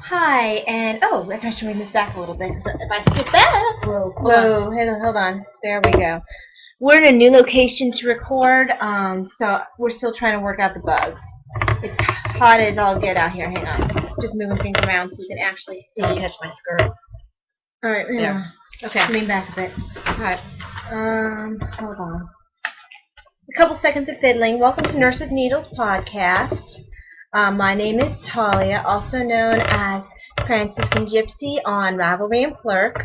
Hi, and oh, I should bring this back a little bit because if I skip back, whoa, hold on, there we go. We're in a new location to record, so we're still trying to work out the bugs. It's hot as all get out here. Hang on, just moving things around so you can actually see. Don't catch my skirt. All right, there. Okay. Lean back a bit. All right. Hold on. A couple seconds of fiddling. Welcome to Nurse with Needles podcast. My name is Talia, also known as Franciscan Gypsy on Ravelry and Plurk.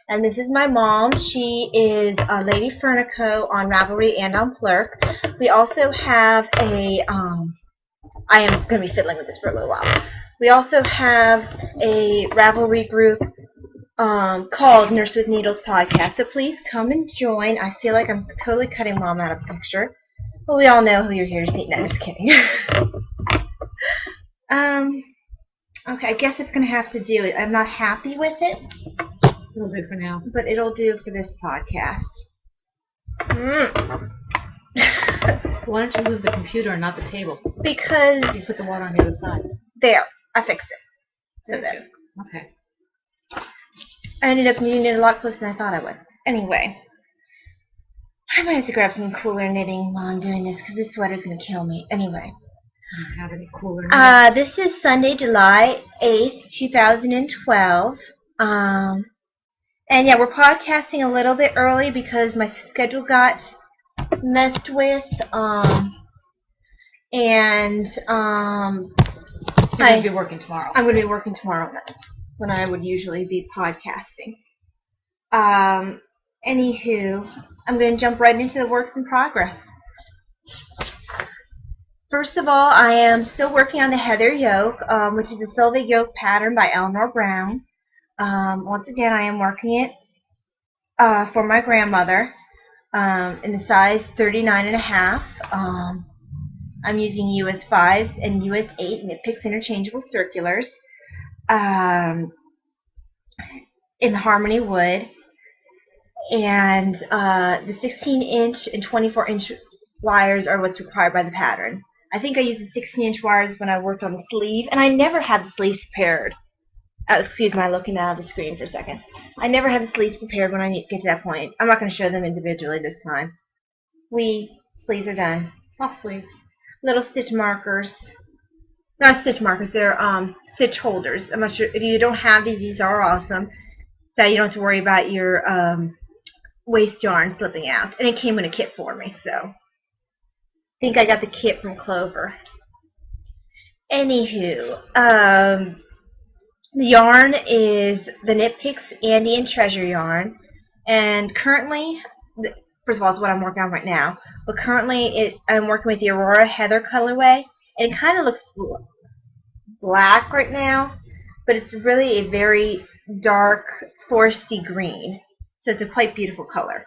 And this is my mom. She is Lady Fernico on Ravelry and on Plurk. We also have a, I am going to be fiddling with this for a little while. We also have a Ravelry group called Nurse with Needles podcast. So please come and join. I feel like I'm totally cutting mom out of the picture. Well, we all know who you're here to see. No, just kidding. Okay, I guess it's going to have to do. I'm not happy with it. It'll do for now. But it'll do for this podcast. Why don't you move the computer and not the table? Because you put the water on the other side. There, I fixed it. So there. Okay. I ended up needing it a lot closer than I thought I would. Anyway, I might have to grab some cooler knitting while I'm doing this because this sweater's going to kill me. Anyway. I don't have any cooler knitting. This is Sunday, July 8th, 2012. And yeah, we're podcasting a little bit early because my schedule got messed with. You're going to be working tomorrow. I'm going to be working tomorrow night when I would usually be podcasting. Anywho, I'm going to jump right into the works in progress. First of all, I am still working on the Heather yoke, which is a Sylvia yoke pattern by Eleanor Brown. Once again, I am working it for my grandmother in the size 39.5. I'm using US 5s and US 8 Knit Picks interchangeable circulars in the Harmony wood. And the 16-inch and 24-inch wires are what's required by the pattern. I think I used the 16-inch wires when I worked on the sleeve, and I never had the sleeves prepared. Excuse me, I'm looking out of the screen for a second. I never had the sleeves prepared when I get to that point. I'm not going to show them individually this time. Sleeves are done. Soft sleeves. Little stitch markers. Not stitch markers, they're stitch holders. I'm not sure if you don't have these are awesome. So you don't have to worry about your waste yarn slipping out. And it came in a kit for me, so I think I got the kit from Clover. Anywho, the yarn is the Knit Picks Andy and Treasure yarn, and currently, first of all, it's what I'm working on right now, but currently I'm working with the Aurora Heather colorway, and it kind of looks black right now, but it's really a very dark foresty green, so it's a quite beautiful color.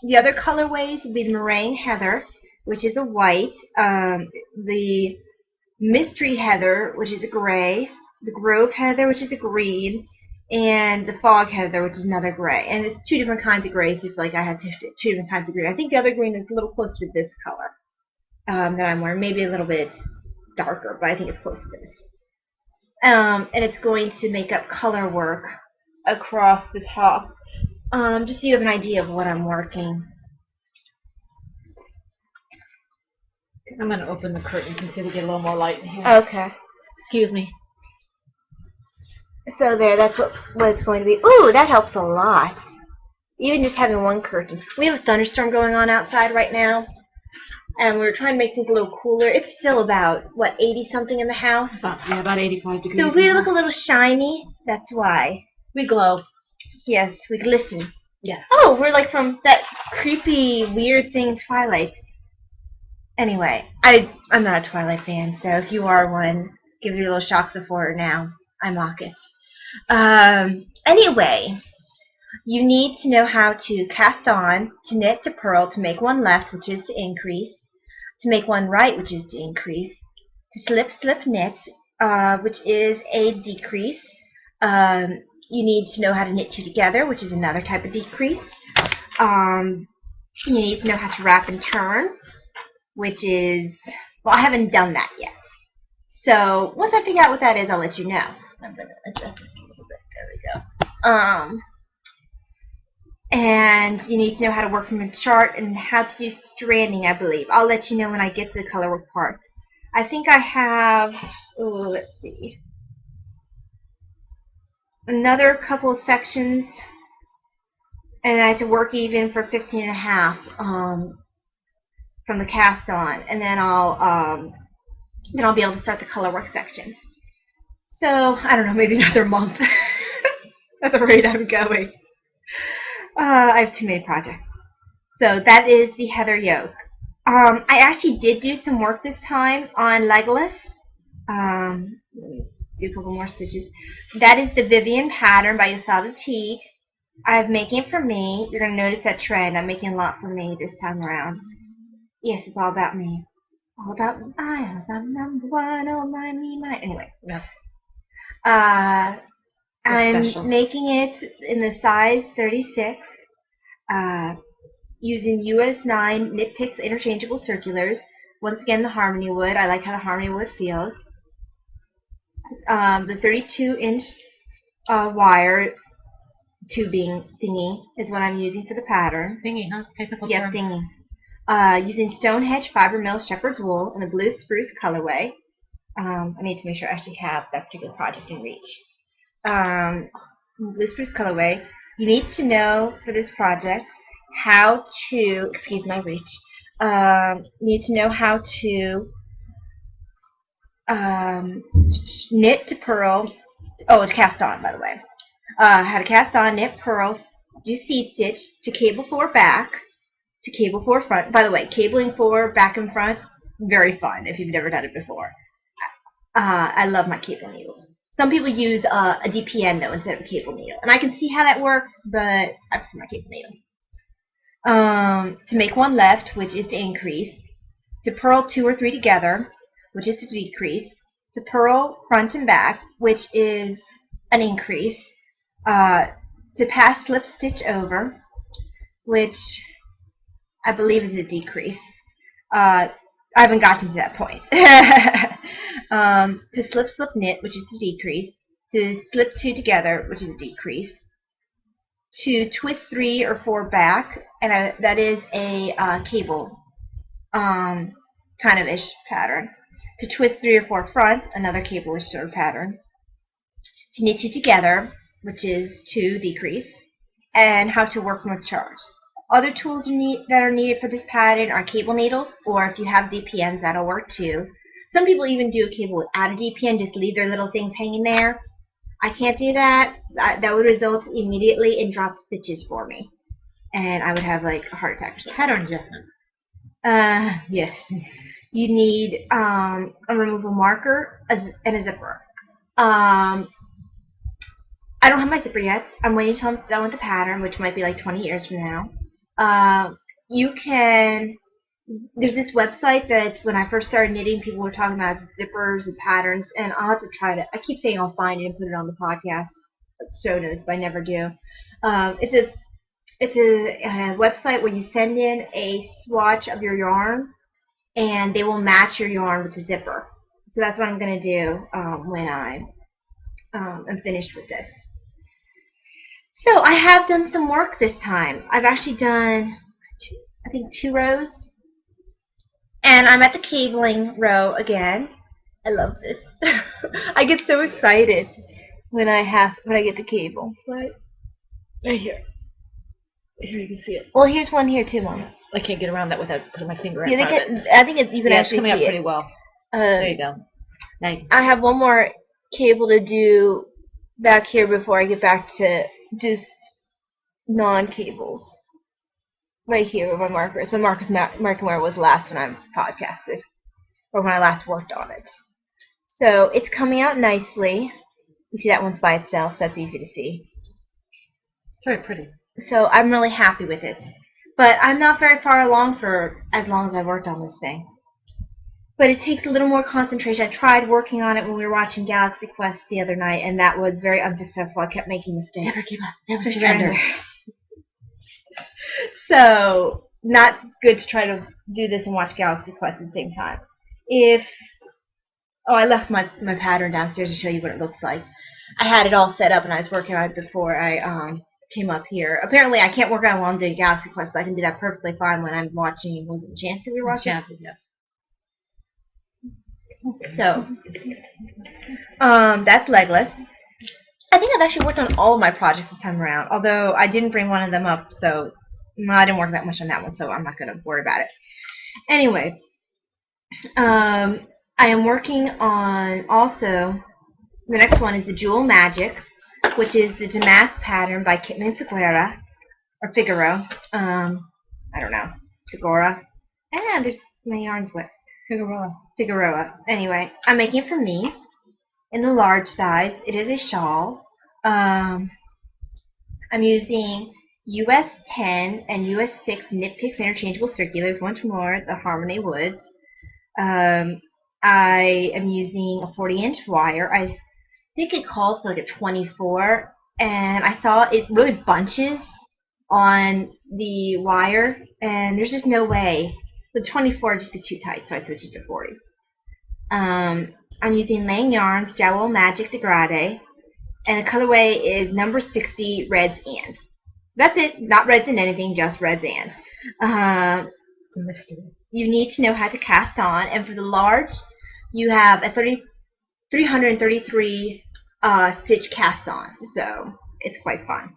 The other colorways would be the Moraine Heather, which is a white, the Mystery Heather, which is a gray, the Grove Heather, which is a green, and the Fog Heather, which is another gray. And it's two different kinds of grays, just like I have two different kinds of green. I think the other green is a little closer to this color that I'm wearing, maybe a little bit darker, but I think it's close to this. And it's going to make up color work across the top. Just so you have an idea of what I'm working. I'm going to open the curtains until we get a little more light in here. Okay. Excuse me. So there, that's what it's going to be. Ooh, that helps a lot. Even just having one curtain. We have a thunderstorm going on outside right now. And we're trying to make things a little cooler. It's still about, what, 80-something in the house? About 85 degrees. So if we look a little shiny, that's why. We glow. Yes, we glisten. Yeah. Oh, we're like from that creepy, weird thing, Twilight. Anyway, I'm not a Twilight fan, so if you are one, give you a little shocks of horror now. I mock it. Anyway, you need to know how to cast on, to knit, to purl, to make one left, which is to increase, to make one right, which is to increase, to slip, slip, knit, which is a decrease. You need to know how to knit two together, which is another type of decrease. You need to know how to wrap and turn, which is, well, I haven't done that yet. So once I figure out what that is, I'll let you know. I'm going to adjust this a little bit. There we go. And you need to know how to work from a chart and how to do stranding, I believe. I'll let you know when I get to the color work part. I think I have, let's see, another couple of sections, and I have to work even for 15 and a half from the cast on, and then I'll be able to start the color work section. So I don't know, maybe another month at the rate I'm going. I have too many projects. So that is the Heather yoke. I actually did do some work this time on Legolas. Let me do a couple more stitches. That is the Vivian pattern by Yasada Teague. I'm making it for me. You're going to notice that trend. I'm making a lot for me this time around. Yes, it's all about me. All about I. I'm number one. Oh, my. Anyway. No. I'm making it in the size 36. Using US 9 Knit Picks interchangeable circulars. Once again, the Harmony wood. I like how the Harmony wood feels. The 32-inch wire tubing thingy is what I'm using for the pattern. Thingy, huh? Technical Yes, term. thingy. Using Stonehenge Fiber Mill Shepherd's Wool in the blue spruce colorway. I need to make sure I actually have that particular project in reach. Blue spruce colorway. You need to know for this project how to, excuse my reach, you need to know how to knit to purl, it's cast on, by the way. How to cast on, knit, purl, do seed stitch, to cable forward back, to cable forward front. By the way, cabling forward, back and front, very fun if you've never done it before. I love my cable needles. Some people use a DPN, though, instead of a cable needle. And I can see how that works, but I prefer my cable needle. To make one left, which is to increase. To purl 2 or 3 together, which is to decrease. To purl front and back, which is an increase. To pass slip stitch over, which I believe is a decrease. I haven't gotten to that point. To slip slip knit, which is a decrease. To slip 2 together, which is a decrease. To twist 3 or 4 back, and that is a cable kind of ish pattern. To twist 3 or 4 front, another cable-ish sort of pattern. To knit 2 together, which is 2 decrease, and how to work from a chart. Other tools that are needed for this pattern are cable needles, or if you have DPNs, that'll work too. Some people even do a cable without a DPN, just leave their little things hanging there. I can't do that. That would result immediately in dropped stitches for me, and I would have like a heart attack or something. Pattern adjustment. Yes. You need a removable marker and a zipper. I don't have my zipper yet. I'm waiting until I'm done with the pattern, which might be like 20 years from now. There's this website that when I first started knitting, people were talking about zippers and patterns, and I'll have to try to, I keep saying I'll find it and put it on the podcast show notes, but I never do. It's a website where you send in a swatch of your yarn, and they will match your yarn with the zipper. So that's what I'm going to do when I am finished with this. So I have done some work this time. I've actually done, I think, 2 rows. And I'm at the cabling row again. I love this. I get so excited when I get the cable. Right here. Here you can see it. Well, here's one here too, Mama. I can't get around that without putting my finger in front of it. I think you can actually see it. It's coming up pretty well. There you go. Now I have one more cable to do back here before I get back to just non-cables. Right here where my marker is. My marker's marking where it was last when I podcasted, or when I last worked on it. So it's coming out nicely. You see that one's by itself, so that's easy to see. Very pretty. So I'm really happy with it. But I'm not very far along for as long as I've worked on this thing. But it takes a little more concentration. I tried working on it when we were watching Galaxy Quest the other night, and that was very unsuccessful. I kept making mistakes. Never give up. Never surrender. So, not good to try to do this and watch Galaxy Quest at the same time. If Oh, I left my pattern downstairs to show you what it looks like. I had it all set up and I was working on it before I came up here. Apparently I can't work on it while I'm doing Galaxy Quest, but I can do that perfectly fine when I'm watching, was it Enchanted we were watching? Enchanted, yes. So, that's Legless. I think I've actually worked on all of my projects this time around, although I didn't bring one of them up, so I didn't work that much on that one, so I'm not going to worry about it. Anyway, I am working on also, the next one is the Jewel Magic, which is the Damask pattern by Kitman Figueroa, or Figaro. I don't know, Figora. And there's my yarn's wet. Figueroa. Anyway, I'm making it for me in the large size. It is a shawl. I'm using US 10 and US 6 Knit Picks interchangeable circulars. Once more, the Harmony Woods. I am using a 40-inch wire. I think it calls for like a 24, and I saw it really bunches on the wire, and there's just no way. The 24 just gets too tight, so I switched it to 40. I'm using Lang Yarns Jewel Magic Degradé, and the colorway is number 60 Reds and. That's it. Not reds and anything, just reds and. It's a mystery. You need to know how to cast on, and for the large, you have a 333 stitch cast on, so it's quite fun.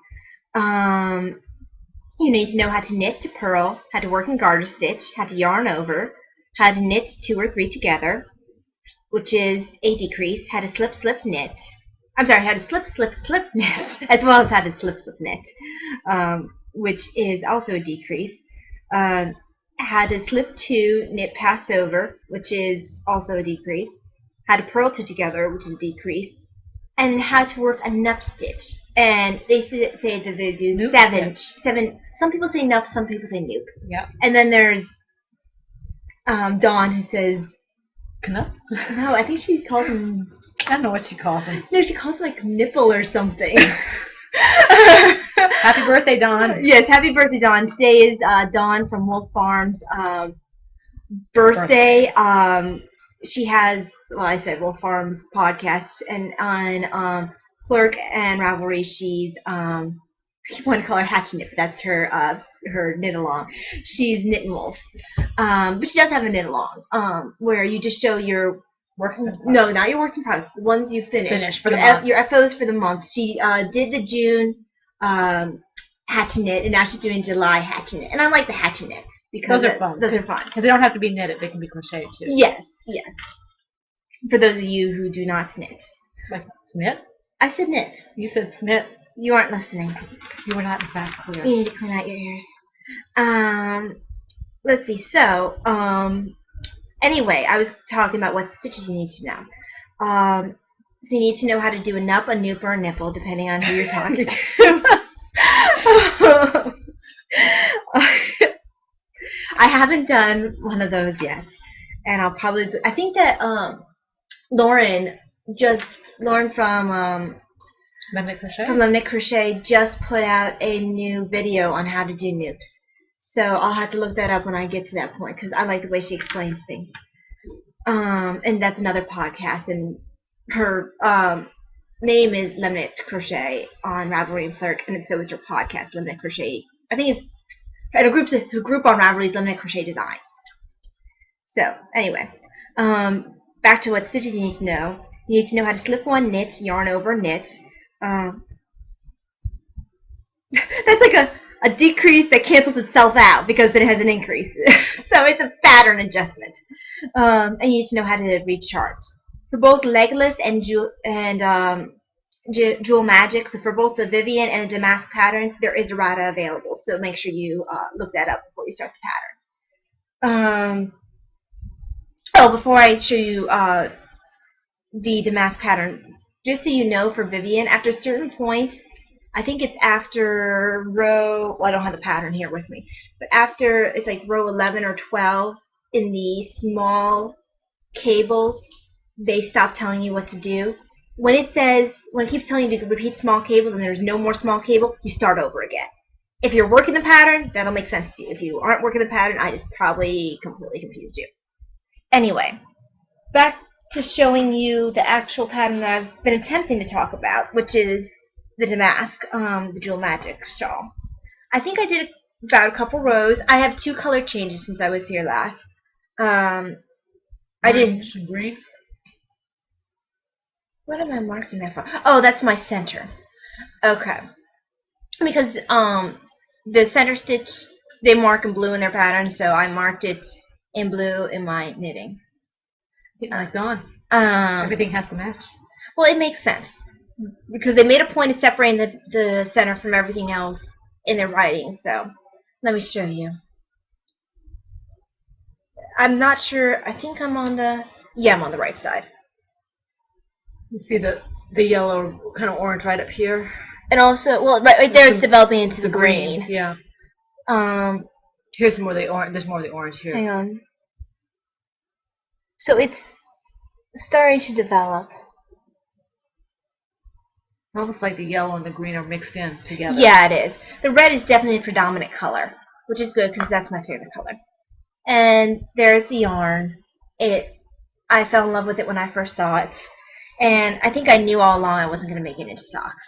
You need to know how to knit to purl, how to work in garter stitch, how to yarn over, how to knit 2 or 3 together, which is a decrease, how to slip, slip, knit. I'm sorry, how to slip, slip, slip, knit, as well as how to slip, slip, knit, which is also a decrease. How to slip 2, knit, pass over, which is also a decrease. How to purl 2 together, which is a decrease. And how to work a nup stitch. And they say that they do Noop 7. Some people say nup, some people say noop. Yep. And then there's Dawn who says, Knup? no, I think she calls him, I don't know what she calls him. no, she calls him like nipple or something. Happy birthday, Dawn. Yes, happy birthday, Dawn. Today is Dawn from Wolf Farm's birthday. She has, well, I said Wolf Farm's podcast, and on Clerk and Ravelry, she's, I keep wanting to call her Hatch Knit, but that's her knit along. She's Knitting Wolf. But she does have a knit along, where you just show your Works in progress. no, not your works in progress, the ones you finished. For the your month. Your FOs for the month. She did the June Hatch Knit, and now she's doing July Hatch Knit. And I like the Hatch Knits because Those are fun. Those are fun. They don't have to be knitted, they can be crocheted too. Yes, yes. For those of you who do not knit. Like snit? I said knit. You said snit. You aren't listening. You were not in fact clear. You need to clean out your ears. Let's see. So, anyway, I was talking about what stitches you need to know. So you need to know how to do a nup, a noop, or a nipple, depending on who you're talking to. I haven't done one of those yet, and I'll probably. I think that Lauren from Lemon crochet? From Lemon Crochet just put out a new video on how to do noops. So I'll have to look that up when I get to that point, because I like the way she explains things. And that's another podcast, and her name is Lemonette Crochet on Ravelry and Clerk, and so is her podcast, Lemonette Crochet. I think it's and her group on Ravelry is Lemonette Crochet Designs. So anyway, back to what stitches you need to know. You need to know how to slip one, knit, yarn over, knit. That's like a decrease that cancels itself out because then it has an increase. So it's a pattern adjustment. And you need to know how to read charts. For both Legless and Jewel Magic, so for both the Vivian and the Damask patterns, there is errata available. So make sure you look that up before you start the pattern. Before I show you the Damask pattern, just so you know, for Vivian, after a certain point, I think it's after row, well, I don't have the pattern here with me, but after, it's like row 11 or 12 in the small cables, they stop telling you what to do. When it keeps telling you to repeat small cables and there's no more small cable, you start over again. If you're working the pattern, that'll make sense to you. If you aren't working the pattern, I just probably completely confused you. Anyway, back to showing you the actual pattern that I've been attempting to talk about, which is the Damask, the Jewel Magic shawl. I think I did about a couple rows. I have 2 color changes since I was here last. I did some green. What am I marking that for? Oh, that's my center. Okay. Because the center stitch, they mark in blue in their pattern, so I marked it in blue in my knitting. Like Dawn. Everything has to match. Well, it makes sense. Because they made a point of separating the center from everything else in their writing, so let me show you. I'm not sure. I think I'm on the... Yeah, I'm on the right side. You see the yellow, kind of orange right up here? And also, well, right there it's developing into the green. Yeah. Here's more of the orange. There's more of the orange here. Hang on. So it's starting to develop. It's almost like the yellow and the green are mixed in together. Yeah, it is. The red is definitely a predominant color, which is good because that's my favorite color. And there's the yarn. I fell in love with it when I first saw it. And I think I knew all along I wasn't going to make it into socks.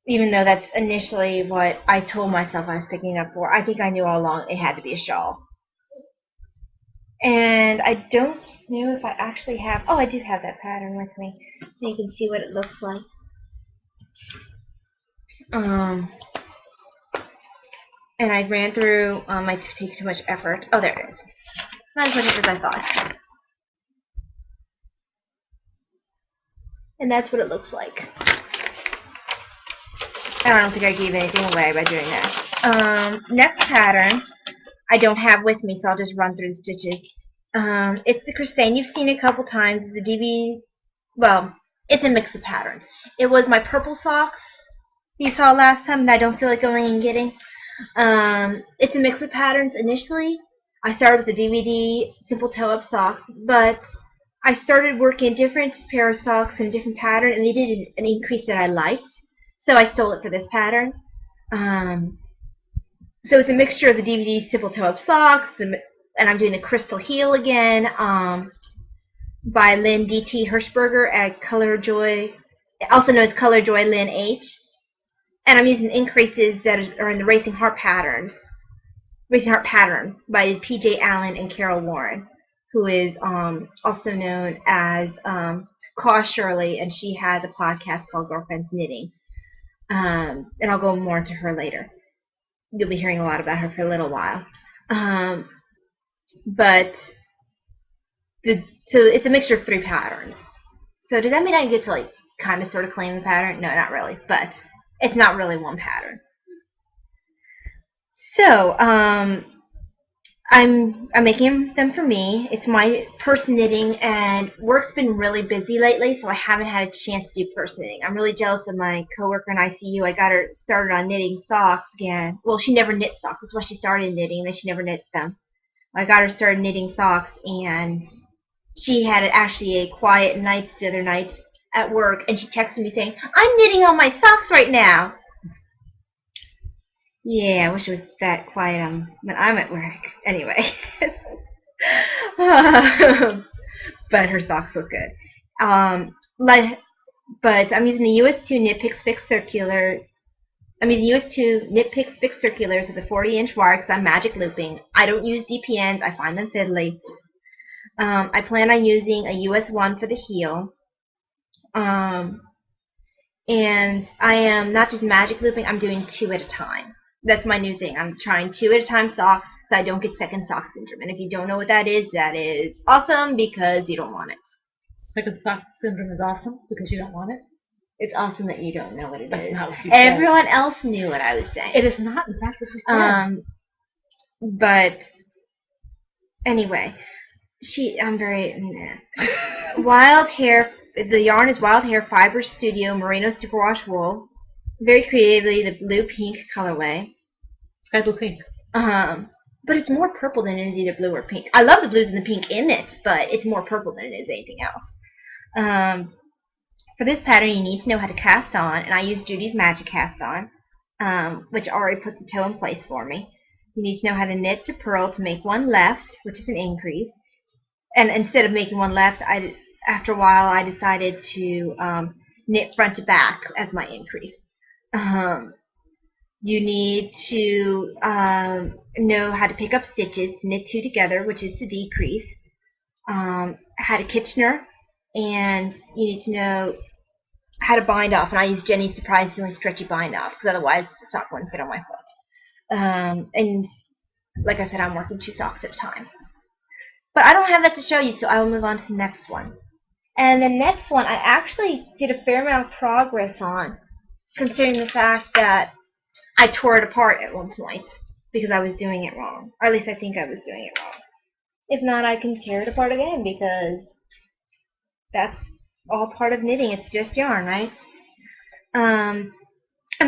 Even though that's initially what I told myself I was picking it up for. I think I knew all along it had to be a shawl. And I don't know if I actually have... Oh, I do have that pattern with me. So you can see what it looks like. And I ran through... I take too much effort. Oh, there it is. Not as much as I thought. And that's what it looks like. I don't think I gave anything away by doing that. Next pattern I don't have with me, so I'll just run through the stitches. It's the Christine. You've seen it a couple times. It's a DV. Well, it's a mix of patterns. It was my purple socks you saw last time that I don't feel like going and getting. It's a mix of patterns. Initially, I started with the DVD simple toe-up socks, but I started working a different pair of socks in a different pattern, and they did an increase that I liked, so I stole it for this pattern. So it's a mixture of the DVD simple toe-up socks, and I'm doing the Crystal Heel again, by Lynn D.T. Hirschberger at Color Joy, also known as Color Joy Lynn H. And I'm using increases that are in the Racing Heart patterns. Racing Heart pattern by P.J. Allen and Carol Warren, who is also known as Caw Shirley, and she has a podcast called Girlfriends Knitting. And I'll go more into her later. You'll be hearing a lot about her for a little while. So it's a mixture of 3 patterns. So does that mean I get to like kind of sort of claim the pattern? No, not really, but it's not really one pattern. So I'm making them for me. It's my purse knitting, and work's been really busy lately, so I haven't had a chance to do purse knitting. I'm really jealous of my coworker in ICU. I got her started on knitting socks again. Well, she never knit socks. That's why she started knitting, and then she never knits them. I got her started knitting socks, and she had actually a quiet night the other night at work, and she texted me saying, "I'm knitting on my socks right now." Yeah, I wish it was that quiet when I'm at work. Anyway. But her socks look good. But I'm using the US2 Knit Picks Fix Circular. I'm using US2 Knit Picks Fix Circulars with a 40-inch wire because I'm magic looping. I don't use DPNs. I find them fiddly. I plan on using a US1 for the heel. And I am not just magic looping, I'm doing 2 at a time. That's my new thing. I'm trying 2 at a time socks so I don't get second sock syndrome. And if you don't know what that is awesome because you don't want it. Second sock syndrome is awesome because you don't want it? It's awesome that you don't know what it That's is. not what you said. Everyone else knew what I was saying. It is not, in fact, what you said. But anyway, I'm very Wild Hair. The yarn is Wild Hair Fiber Studio Merino Superwash Wool. Very creatively, the blue pink colorway. Sky blue pink. But it's more purple than it is either blue or pink. I love the blues and the pink in it, but it's more purple than it is anything else. For this pattern, you need to know how to cast on, and I use Judy's Magic Cast On, which already puts the toe in place for me. You need to know how to knit to purl to make one left, which is an increase, and instead of making one left, after a while I decided to knit front to back as my increase. You need to know how to pick up stitches to knit 2 together, which is to decrease. How to Kitchener, and you need to know how to bind off. And I use Jenny's surprisingly stretchy bind off, because otherwise the sock wouldn't fit on my foot. And like I said, I'm working 2 socks at a time. But I don't have that to show you, so I will move on to the next one. And the next one I actually did a fair amount of progress on, considering the fact that I tore it apart at one point because I was doing it wrong. Or at least I think I was doing it wrong. If not, I can tear it apart again, because that's all part of knitting. It's just yarn, right? I'm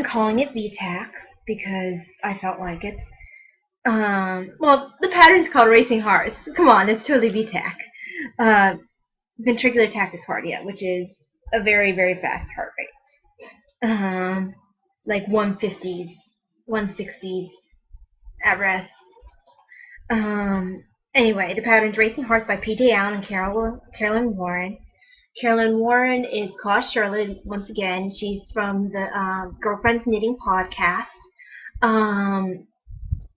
calling it VTAC because I felt like it. Well, the pattern's called Racing Hearts. Come on, it's totally VTAC. Ventricular tachycardia, which is a very, very fast heart rate. Like 150s, 160s at rest. Anyway, the pattern's Racing Hearts by P.J. Allen and Carolyn Warren. Carolyn Warren is Claus Shirley, once again. She's from the Girlfriends Knitting podcast.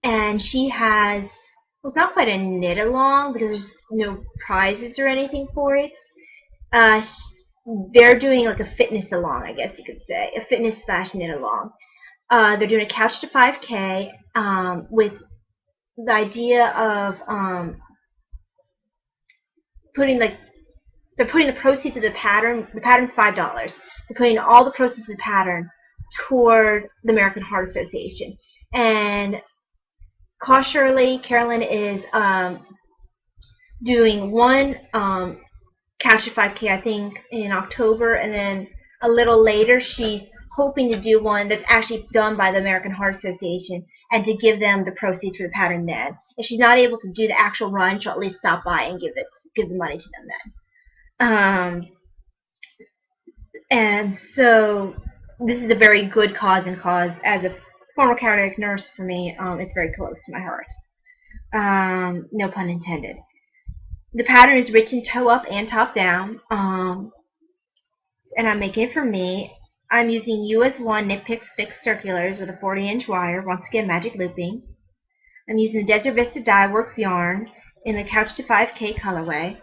And she has, well, it's not quite a knit-along, because there's no prizes or anything for it. They're doing like a fitness-along, I guess you could say. A fitness/knit-along. They're doing a Couch to 5K with the idea of they're putting the proceeds of the pattern's $5. They're putting all the proceeds of the pattern toward the American Heart Association. And Claus Shirley, Carolyn, is doing one Couch to 5K, I think, in October, and then a little later she's hoping to do one that's actually done by the American Heart Association and to give them the proceeds for the pattern then. If she's not able to do the actual run, she'll at least stop by and give the money to them then. And so this is a very good cause, and as a former cardiac nurse for me, it's very close to my heart. No pun intended. The pattern is rich in toe up and top down, and I'm making it for me. I'm using US 1 Knit Picks Fixed Circulars with a 40-inch wire, once again magic looping. I'm using the Desert Vista Dye Works yarn in the Couch to 5K colorway.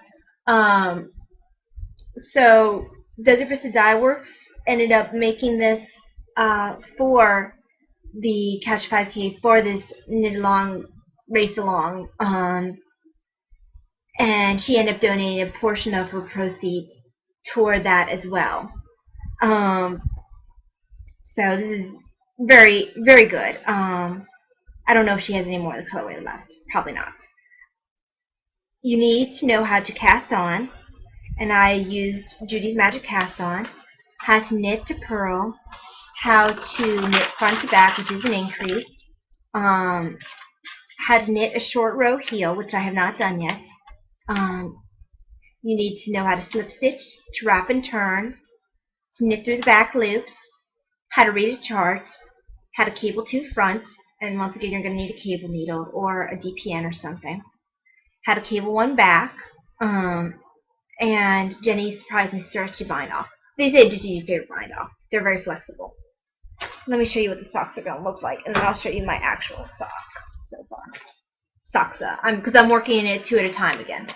So Desert Vista Dye Works ended up making this for the Couch 5K, for this knit along, race along, and she ended up donating a portion of her proceeds toward that as well. So this is very, very good. I don't know if she has any more of the colorway left. Probably not. You need to know how to cast on, and I used Judy's Magic Cast On. How to knit to purl. How to knit front to back, which is an increase. How to knit a short row heel, which I have not done yet. You need to know how to slip stitch, to wrap and turn, to knit through the back loops, how to read a chart, how to cable 2 front, and once again you're going to need a cable needle or a DPN or something, how to cable 1 back, and Jenny's surprisingly stretchy bind off. They say just use your favorite bind off. They're very flexible. Let me show you what the socks are going to look like, and then I'll show you my actual sock so far. Soxa, because I'm working it 2 at a time again.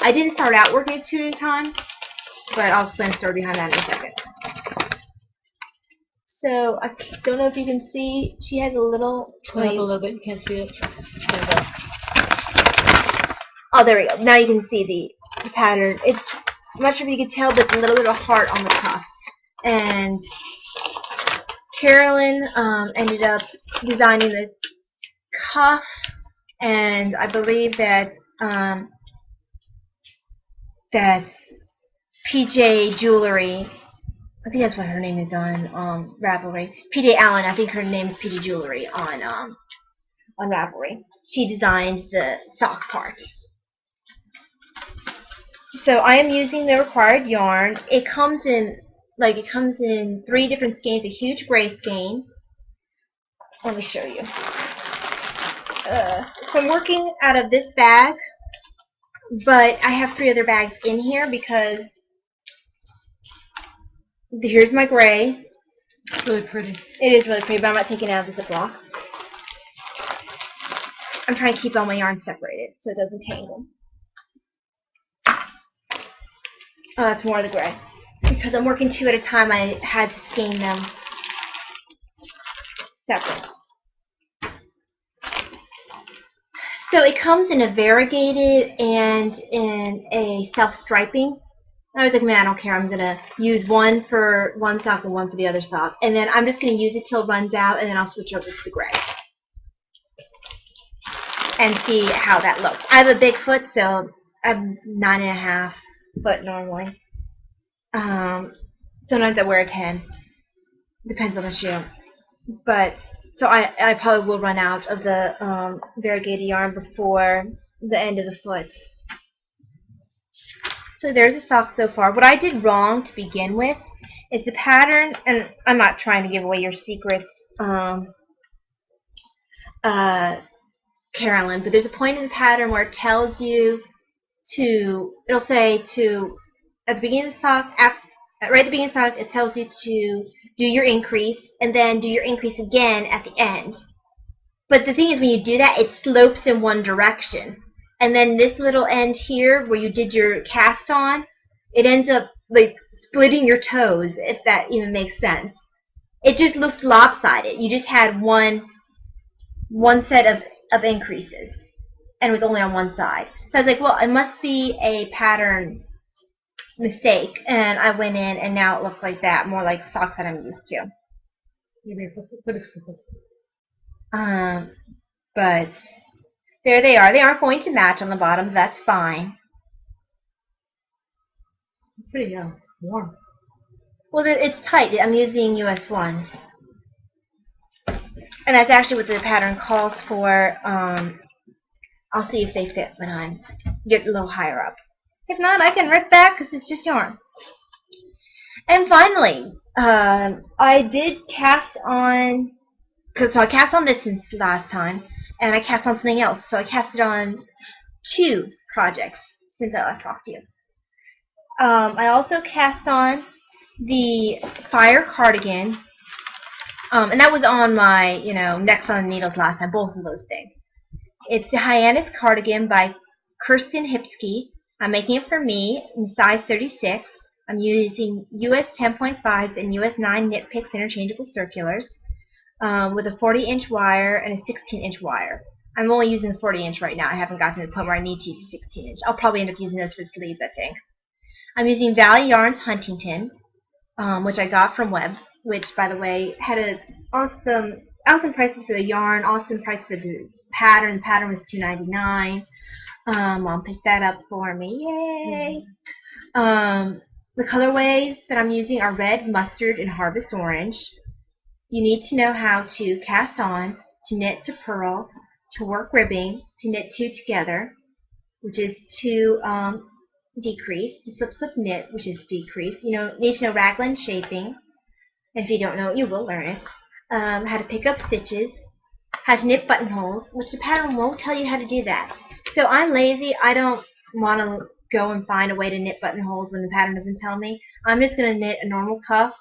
I didn't start out working it 2 at a time, but I'll explain the story behind that in a second. So I don't know if you can see, she has a little... Turn up a little bit, you can't see it. There we go. Oh, there we go. Now you can see the pattern. I'm not sure if you can tell, but it's a little heart on the cuff. And Carolyn ended up designing the cuff, and I believe that that's PJ Jewelry. I think that's what her name is on Ravelry. PJ Allen, I think her name is PJ Jewelry on Ravelry. She designed the sock part. So I am using the required yarn. It comes in 3 different skeins, a huge gray skein. Let me show you. So I'm working out of this bag But I have 3 other bags in here because here's my gray. It's really pretty. It is really pretty, but I'm not taking it out of the Ziploc. I'm trying to keep all my yarn separated so it doesn't tangle. Oh, that's more of the gray. Because I'm working 2 at a time, I had to skein them separate. So it comes in a variegated and in a self-striping. I was like, man, I don't care. I'm going to use one for one sock and one for the other sock. And then I'm just going to use it till it runs out, and then I'll switch over to the gray. And see how that looks. I have a big foot, so I'm 9.5 foot normally. Sometimes I wear a 10. Depends on the shoe. But so I probably will run out of the variegated yarn before the end of the foot. So there's a sock so far. What I did wrong to begin with is the pattern, and I'm not trying to give away your secrets, Carolyn, but there's a point in the pattern where it tells you to, it'll say to, at the beginning of the sock, right at the beginning of the sock, it tells you to do your increase, and then do your increase again at the end. But the thing is, when you do that, it slopes in one direction. And then this little end here, where you did your cast on, it ends up like splitting your toes, if that even makes sense. It just looked lopsided. You just had one set of increases, and it was only on one side. So I was like, well, it must be a pattern mistake, and I went in, and now it looks like that, more like socks that I'm used to. But there they are. They aren't going to match on the bottom. That's fine. Pretty warm. Well, it's tight. I'm using US 1s. And that's actually what the pattern calls for. I'll see if they fit when I get a little higher up. If not, I can rip back because it's just yarn. And finally, I did cast on, so I cast on this since last time, and I cast on something else. So I casted on 2 projects since I last talked to you. I also cast on the Fire cardigan, and that was on my, Necks on Needles last time, both of those things. It's the Hyannis cardigan by Kirsten Hipsky. I'm making it for me in size 36. I'm using US 10.5s and US 9 Knit Picks interchangeable circulars with a 40-inch wire and a 16-inch wire. I'm only using the 40-inch right now. I haven't gotten to the point where I need to use the 16-inch. I'll probably end up using this for sleeves, I think. I'm using Valley Yarns Huntington, which I got from Web, which, by the way, had an awesome prices for the yarn, awesome price for the pattern. The pattern was $2.99. Mom picked that up for me. Yay! The colorways that I'm using are red, mustard, and harvest orange. You need to know how to cast on, to knit to purl, to work ribbing, to knit 2 together, which is to decrease, to slip knit, which is decrease. You need to know raglan shaping. If you don't know it, you will learn it. How to pick up stitches, how to knit buttonholes, which the pattern won't tell you how to do that. So I'm lazy. I don't want to go and find a way to knit buttonholes when the pattern doesn't tell me. I'm just going to knit a normal cuff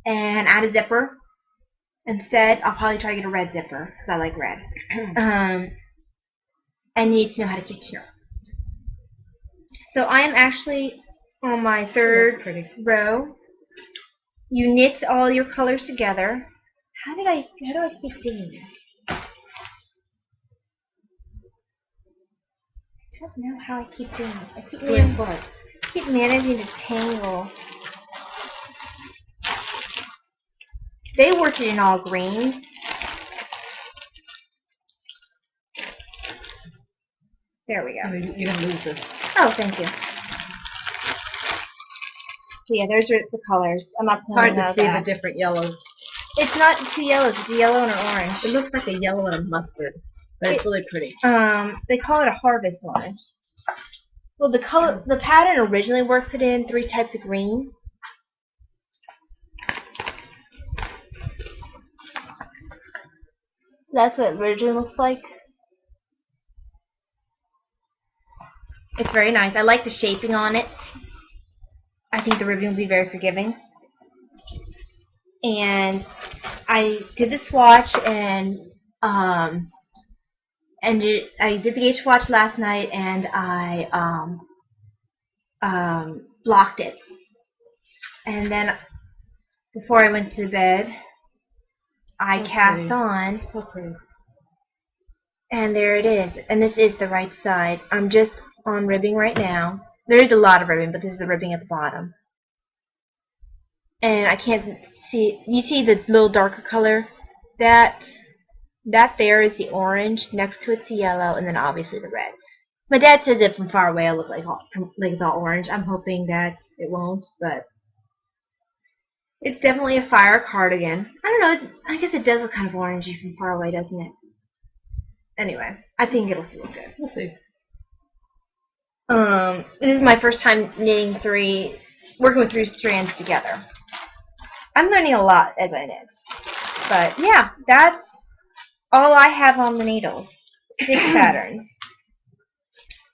and add a zipper. Instead, I'll probably try to get a red zipper because I like red. And you need to know how to keep snow. So I am actually on my 3rd row. You knit all your colors together. How do I keep doing this? I don't know how I keep doing this. I keep managing to tangle. They worked it in all greens. There we go. You're going to lose this. Oh, thank you. So yeah, there's the colors. I'm not It's hard to see that. the different yellows. It's not 2 yellows. It's a yellow and an orange. It looks like a yellow and a mustard, but it's really pretty. They call it a harvest orange. Well, the pattern originally works it in 3 types of green. So that's what it originally looks like. It's very nice. I like the shaping on it. I think the ribbing will be very forgiving. And I did the swatch I did the gauge swatch last night, and I blocked it. And then before I went to bed, I cast on. So pretty. And there it is. And this is the right side. I'm just on ribbing right now. There is a lot of ribbing, but this is the ribbing at the bottom. And I can't see. You see the little darker color? That there is the orange. Next to it's the yellow, and then obviously the red. My dad says that from far away I look like it's all orange. I'm hoping that it won't, but it's definitely a fire cardigan. I don't know. I guess it does look kind of orangey from far away, doesn't it? Anyway, I think it'll still look good. We'll see. This is my first time knitting working with 3 strands together. I'm learning a lot as I knit. But yeah, that's all I have on the needles. 6 patterns.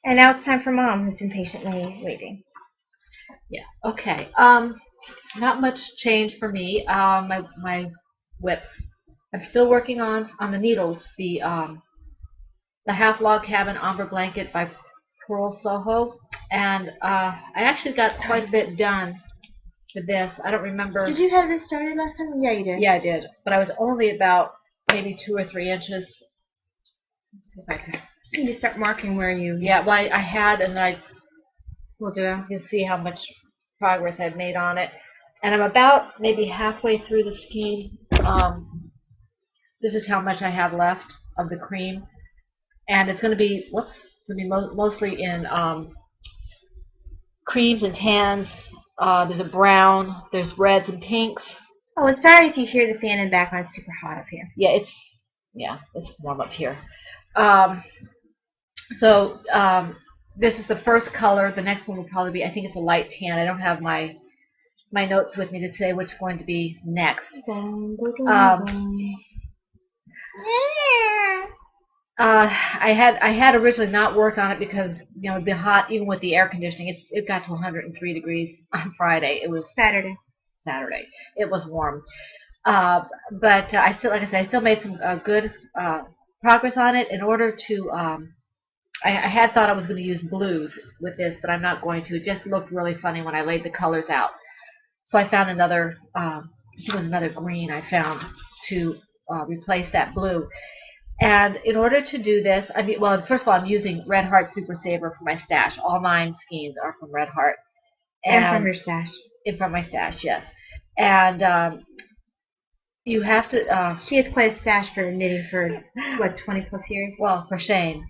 And now it's time for Mom, who's been patiently waiting. Yeah. Okay. Not much change for me. My whips. I'm still working on the needles. The Half Log Cabin Ombre Blanket by Pearl Soho, and I actually got quite a bit done for this. I don't remember. Did you have this started last time? Yeah, you did. Yeah, I did, but I was only about maybe 2 or 3 inches. Let's see if I can. You just start marking where you. Yeah, well, I had, and I will do. You can see how much progress I've made on it, and I'm about maybe halfway through the skein. This is how much I have left of the cream, and it's going to be mostly in creams and tans. There's a brown, there's reds and pinks. Oh, and sorry if you hear the fan in the background. It's super hot up here. Yeah, it's warm up here. This is the first color. The next one will probably be, I think it's a light tan. I don't have my notes with me to say which is going to be next. I had originally not worked on it because it'd been hot even with the air conditioning. It got to 103 degrees on Friday. It was Saturday. It was warm, but I still, like I said, I still made some good progress on it. In order to, I had thought I was going to use blues with this, but I'm not going to. It just looked really funny when I laid the colors out. So I found another. I think it was another green I found to replace that blue. And in order to do this, well, first of all, I'm using Red Heart Super Saver for my stash. All 9 skeins are from Red Heart. And from your stash. And from my stash, yes. And you have to... she has quite a stash for knitting for, what, 20 plus years? Well, crocheting.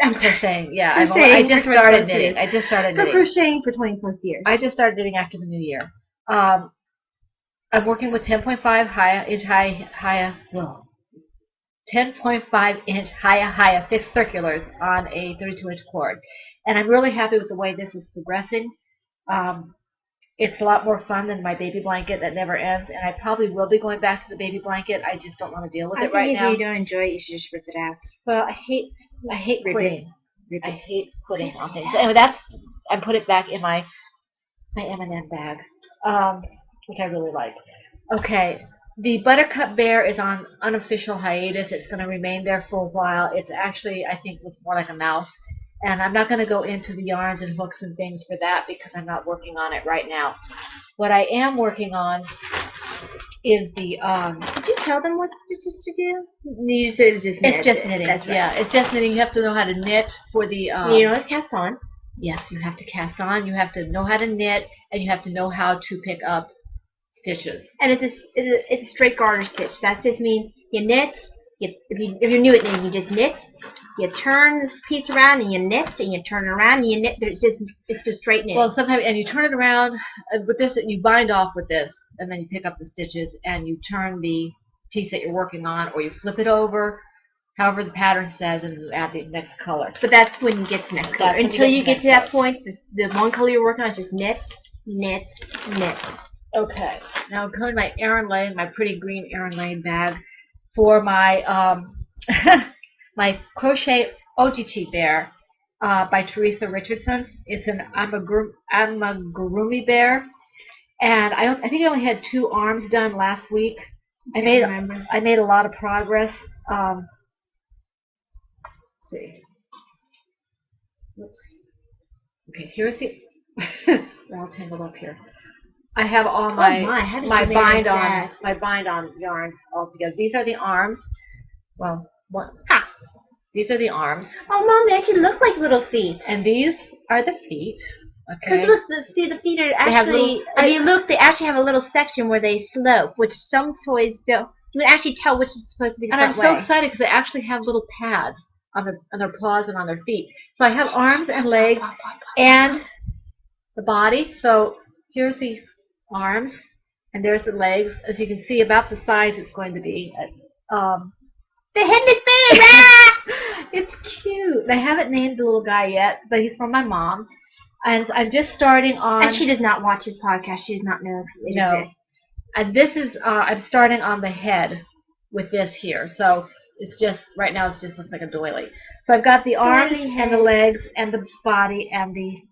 I'm crocheting, yeah. I just started knitting. For crocheting for 20 plus years. I just started knitting after the new year. I'm working with 10.5 inch high 10.5 inch Haya fixed circulars on a 32-inch cord. And I'm really happy with the way this is progressing. It's a lot more fun than my baby blanket that never ends, and I probably will be going back to the baby blanket. I just don't want to deal with it right now. If you don't enjoy it, you should just rip it out. Well, I hate quitting. I hate quitting on things. So anyway, I put it back in my M&M bag, which I really like. Okay. The Buttercup Bear is on unofficial hiatus. It's going to remain there for a while. It's actually, I think, looks more like a mouse. And I'm not going to go into the yarns and hooks and things for that because I'm not working on it right now. What I am working on is the... Did you tell them what stitches to do? You said it was just knitting. It's just knitting. That's right. Yeah, it's just knitting. You have to know how to knit for the... you know, it's cast on. Yes, you have to cast on. You have to know how to knit, and you have to know how to pick up stitches. And it's a straight garter stitch. That just means you knit. If you're new at knitting, you just knit. You turn this piece around and you knit, and you turn it around and you knit. It's just straight knitting. Well, sometimes, and you turn it around with this, and you bind off with this, and then you pick up the stitches, and you turn the piece that you're working on, or you flip it over, however the pattern says, and you add the next color. But that's when you get to next color. Until you get to that point, the one color you're working on is just knit, knit, knit. Okay, now I'm going to my Erin Lane, my pretty green Erin Lane bag for my my crochet Ojichi Bear. by Teresa Richardson. It's an amigurumi bear, and I think I only had 2 arms done last week. I made a lot of progress. Let's see. Oops. Okay, here's the. They're all tangled up here. I have all my bind on yarns all together. These are the arms. Well, these are the arms. Oh, Mom, they actually look like little feet. And these are the feet. Okay. Because look, see, the feet are actually. If you look, they actually have a little section where they slope, which some toys don't. You can actually tell which is supposed to be the front way. And I'm so excited because they actually have little pads on their paws and on their feet. So I have arms and legs and the body. So here's the arms, and there's the legs. As you can see, about the size it's going to be. The headless bear! It's cute. I haven't named the little guy yet, but he's from my mom. And I'm just starting on... And she does not watch his podcast. She does not know it exists. And this is, I'm starting on the head with this here. So it's just, right now it just looks like a doily. So I've got the arms and the legs and the body and the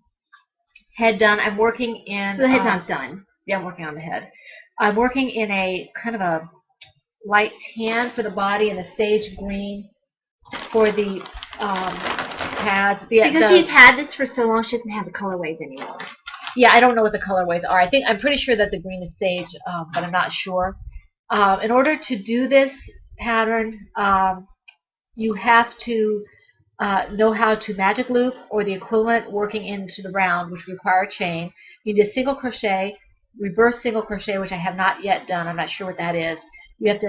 head done. I'm working in... The head's not done. Yeah, I'm working on the head. I'm working in a kind of a light tan for the body and a sage green for the pads. Because she's had this for so long, she doesn't have the colorways anymore. Yeah, I don't know what the colorways are. I'm pretty sure that the green is sage, but I'm not sure. In order to do this pattern, you have to know how to magic loop or the equivalent working into the round, which require a chain. You need a single crochet, reverse single crochet, which I have not yet done. I'm not sure what that is. You have to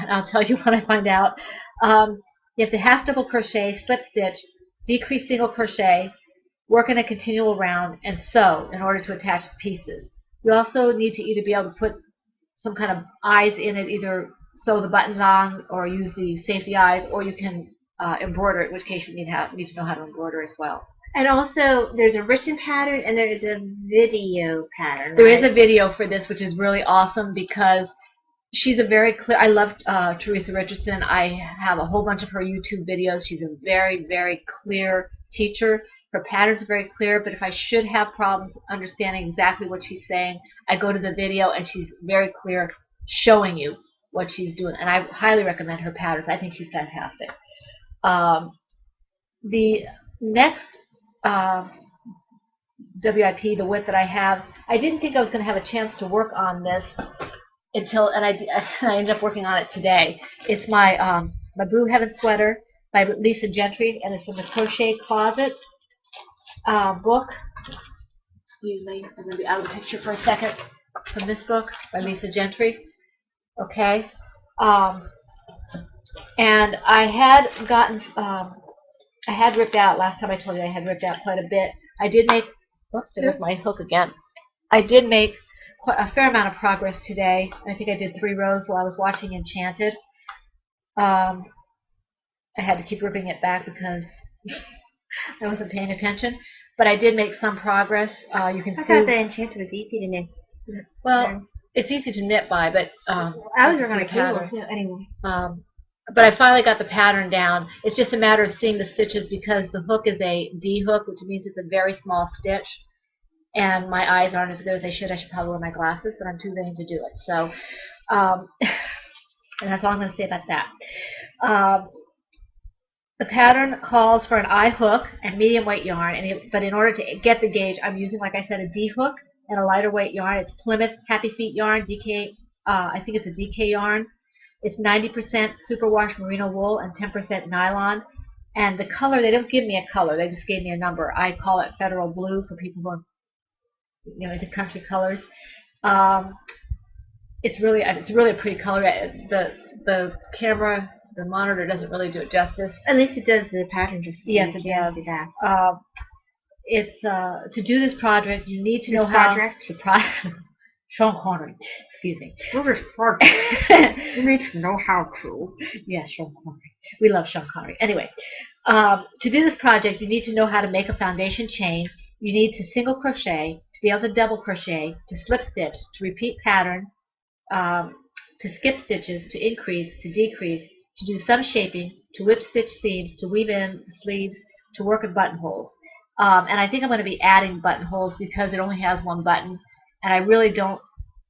I'll tell you when I find out. You have to half double crochet, slip stitch, decrease single crochet, work in a continual round, and sew in order to attach the pieces. You also need to either be able to put some kind of eyes in it, either sew the buttons on or use the safety eyes, or you can embroider, in which case you need to know how to embroider as well. And also, there's a written pattern and there is a video pattern. There is a video for this, which is really awesome because she's a very clear. I love Teresa Richardson. I have a whole bunch of her YouTube videos. She's a very, very clear teacher. Her patterns are very clear, but if I should have problems understanding exactly what she's saying, I go to the video and she's very clear, showing you what she's doing. And I highly recommend her patterns. I think she's fantastic. The next WIP, the width that I have, I didn't think I was going to have a chance to work on this until, and I ended up working on it today. It's my Blue Heaven sweater by Lisa Gentry, and it's from the Crochet Closet book. Excuse me, I'm going to be out of the picture for a second. From this book by Lisa Gentry. Okay. And I had gotten, I had ripped out, last time I told you I had ripped out quite a bit. I did make, oops, there's my hook again. I did make a fair amount of progress today. I think I did 3 rows while I was watching Enchanted. I had to keep ripping it back because I wasn't paying attention. But I did make some progress. You can see. I thought the Enchanted was easy to knit. Well, it's easy to knit by, but I was working on a cable too. Anyway. But I finally got the pattern down. It's just a matter of seeing the stitches because the hook is a D hook, which means it's a very small stitch. And my eyes aren't as good as they should. I should probably wear my glasses, but I'm too vain to do it. So, and that's all I'm going to say about that. The pattern calls for an I hook and medium weight yarn, but in order to get the gauge, I'm using, like I said, a D hook and a lighter weight yarn. It's Plymouth Happy Feet yarn, DK. I think it's a DK yarn. It's 90% superwash merino wool and 10% nylon. And the color, they don't give me a color. They just gave me a number. I call it Federal Blue for people who are into country colors. It's really a pretty color. The camera, the monitor doesn't really do it justice. At least it does the pattern justice. Yes, it does. It's to do this project, you need to know how to Sean Connery, excuse me. You need to know how to. Yes, Sean Connery. We love Sean Connery. Anyway, to do this project, you need to know how to make a foundation chain. You need to single crochet, to be able to double crochet, to slip stitch, to repeat pattern, to skip stitches, to increase, to decrease, to do some shaping, to whip stitch seams, to weave in sleeves, to work with buttonholes. And I think I'm going to be adding buttonholes because it only has one button, and I really don't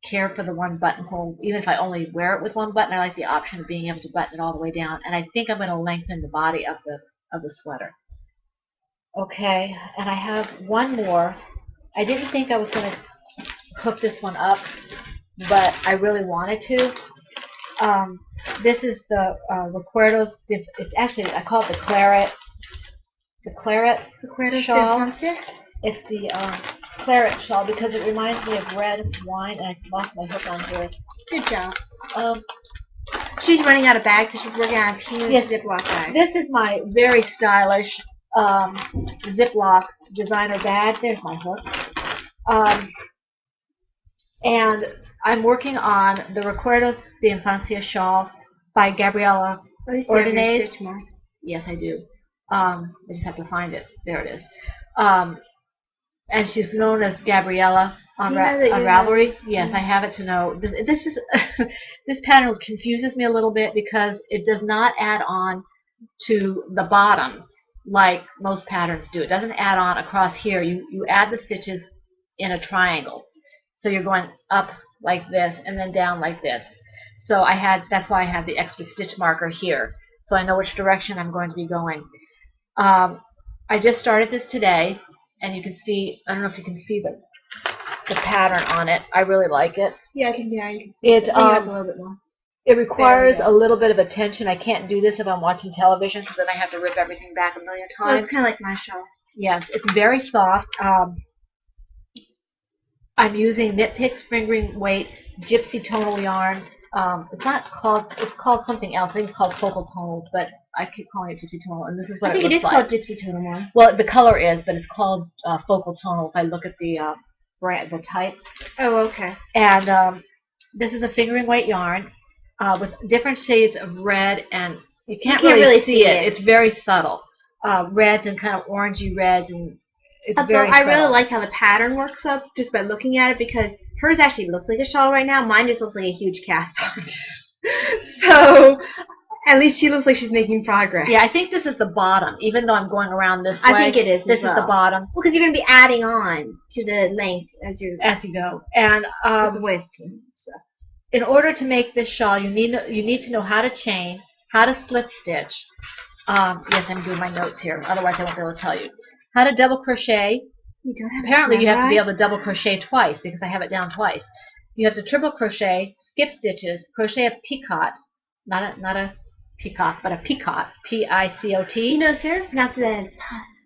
care for the one buttonhole. Even if I only wear it with one button, I like the option of being able to button it all the way down. And I think I'm going to lengthen the body of the sweater. Okay, and I have one more. I didn't think I was going to hook this one up, but I really wanted to. This is the Recuerdos. It's actually, I call it the claret. The claret shawl. It's the claret shawl because it reminds me of red wine, and I lost my hook on here. Good job. She's running out of bags, so she's working on a huge Ziploc bag. This is my very stylish Ziploc designer bag. There's my hook. And I'm working on the Recuerdos de Infancia shawl by Gabriela Ordonez. Yes, I do. I just have to find it. There it is. And she's known as Gabriela on Ravelry. Yes, I have it to know. This is this pattern confuses me a little bit because it does not add on to the bottom like most patterns do. It doesn't add on across here. You add the stitches in a triangle. So you're going up like this and then down like this. So that's why I have the extra stitch marker here. So I know which direction I'm going to be going. I just started this today, and you can see, I don't know if you can see the pattern on it. I really like it. Yeah, you can see it. A little bit more. It requires a little bit of attention. I can't do this if I'm watching television because then I have to rip everything back a million times. Well, it's kind of like my shawl. Yes, it's very soft. I'm using Knit Picks fingering weight gypsy tonal yarn. It's called something else. I think it's called focal tonal, but I keep calling it gypsy tonal, and this is what it looks like. I think it is called gypsy tonal yarn. Well, the color is, but it's called focal tonal if I look at the brand, the type. Oh, okay. And this is a fingering weight yarn with different shades of red, and you can't really see it. It's very subtle. Reds and kind of orangey reds, and it's very subtle. I really like how the pattern works up just by looking at it, because hers actually looks like a shawl right now. Mine just looks like a huge cast on. So at least she looks like she's making progress. Yeah, I think this is the bottom, even though I'm going around this way. I think it is. This is the bottom. Well, because you're going to be adding on to the length as you go. And the width. So, in order to make this shawl, you need to know how to chain, how to slip stitch. Yes, I'm doing my notes here. Otherwise, I won't be able to tell you. How to double crochet. Apparently, you have to be able to double crochet twice because I have it down twice. You have to triple crochet, skip stitches, crochet a picot, not a peacock, but a picot, P-I-C-O-T. You know, Sarah pronounces it as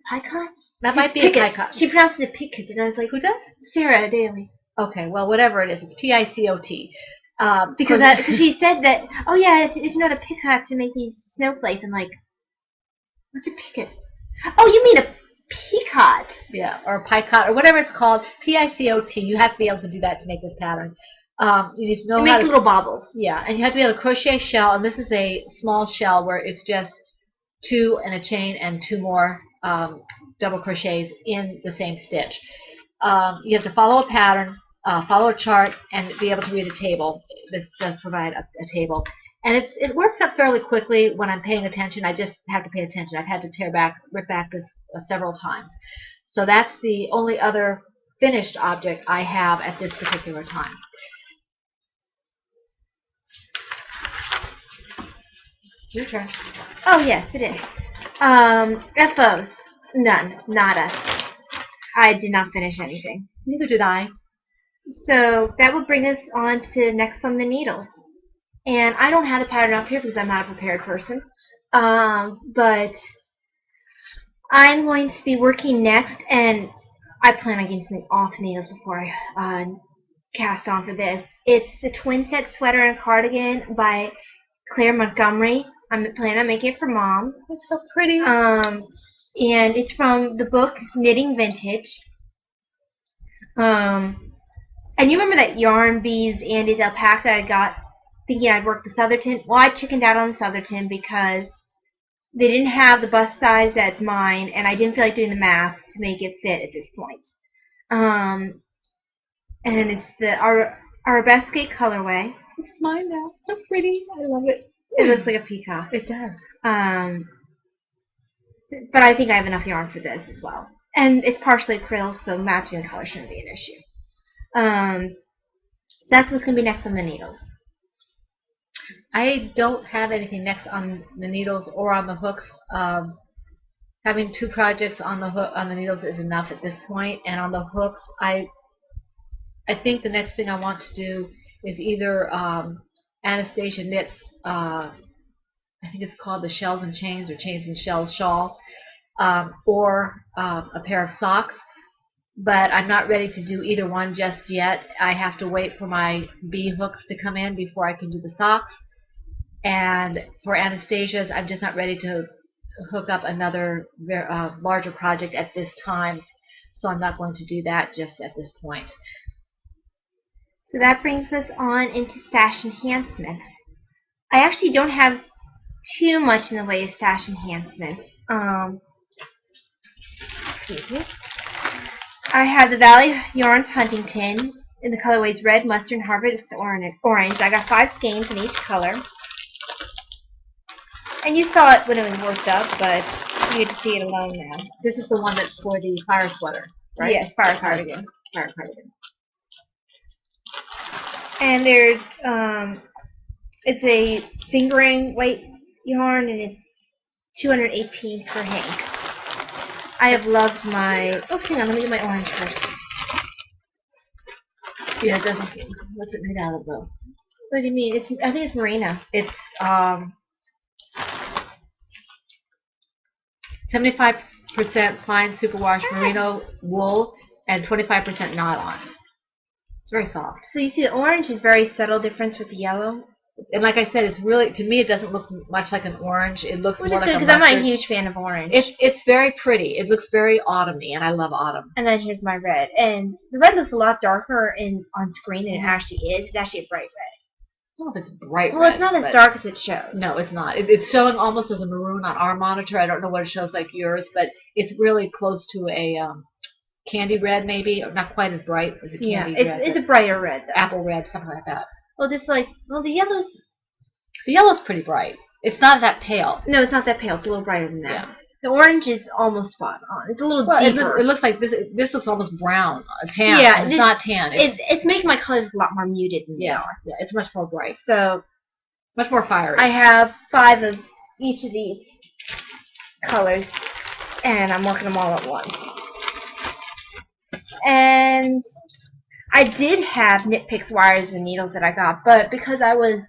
picot. That might be a picot. She pronounces it picot, and I was like, who does? Sarah Daly. Okay, well, whatever it is, it's P-I-C-O-T. Because she said that, oh yeah, it's not a picot to make these snowflakes. I'm like, what's a picot? Oh, you mean a picot. Yeah, or picot, or whatever it's called. P-I-C-O-T. You have to be able to do that to make this pattern. You need to know how to make little bobbles. Yeah, and you have to be able to crochet a shell, and this is a small shell where it's just 2 and a chain and 2 more double crochets in the same stitch. You have to follow a pattern, follow a chart, and be able to read a table. This does provide a table. And it works up fairly quickly when I'm paying attention. I just have to pay attention. I've had to rip back this several times. So that's the only other finished object I have at this particular time. Your turn. Oh, yes, it is. FOs. None. Nada. I did not finish anything. Neither did I. So that will bring us on to next on the needles. And I don't have the pattern up here because I'm not a prepared person. But I'm going to be working next, and I plan on getting something off the needles before I cast on for this. It's the Twin Set Sweater and Cardigan by Claire Montgomery. I'm planning on making it for Mom. It's so pretty. And it's from the book Knitting Vintage. And you remember that Yarn Bees Andy's alpaca I got thinking I'd work the Southerton? Well, I chickened out on the Southerton because they didn't have the bust size that's mine, and I didn't feel like doing the math to make it fit at this point. And it's the Arabesque colorway. It's mine now. So pretty. I love it. It looks like a peacock. It does. But I think I have enough yarn for this as well. And it's partially acrylic, so matching the color shouldn't be an issue. So that's what's going to be next on the needles. I don't have anything next on the needles or on the hooks. Having 2 projects on the needles is enough at this point, and on the hooks, I think the next thing I want to do is either Anastasia knits. I think it's called the Shells and Chains or Chains and Shells shawl, or a pair of socks. But I'm not ready to do either one just yet. I have to wait for my bee hooks to come in before I can do the socks. And for Anastasia's, I'm just not ready to hook up another larger project at this time. So I'm not going to do that just at this point. So that brings us on into stash enhancements. I actually don't have too much in the way of stash enhancements. Excuse me. I have the Valley Yarns Huntington in the colorways red, mustard, and harvest orange. I got 5 skeins in each color. And you saw it when it was worked up, but you get to see it alone now. This is the one that's for the fire sweater, right? Yes, fire cardigan. Fire cardigan. And there's, it's a fingering weight yarn, and it's 218 per hank. I have loved my, oh, hang on, let me get my orange first. Yeah, it doesn't, what's it made out of though? What do you mean? I think it's merino. It's 75% fine superwash merino wool and 25% nylon. It's very soft. So you see the orange is very subtle difference with the yellow. And like I said, it's really, to me, it doesn't look much like an orange. It looks more like a mustard. Because I'm not a huge fan of orange. It's very pretty. It looks very autumny, and I love autumn. And then here's my red. And the red looks a lot darker on screen than it actually is. It's actually a bright red. I don't know if it's bright red. Well, it's not as dark as it shows. No, it's not. It's showing almost as a maroon on our monitor. I don't know what it shows like yours, but it's really close to a candy red, maybe. Not quite as bright as a candy red. It's a brighter red, though. Apple red, something like that. Well, the yellow's... The yellow's pretty bright. It's not that pale. No, it's not that pale. It's a little brighter than that. Yeah. The orange is almost spot on. It's a little deeper. It looks like this looks almost brown, tan. Yeah, it's not tan. It's making my colors a lot more muted than they are. Yeah, it's much more bright. So, much more fiery. I have 5 of each of these colors, and I'm working them all at once. And I did have Knit Picks wires and needles that I got, but because I was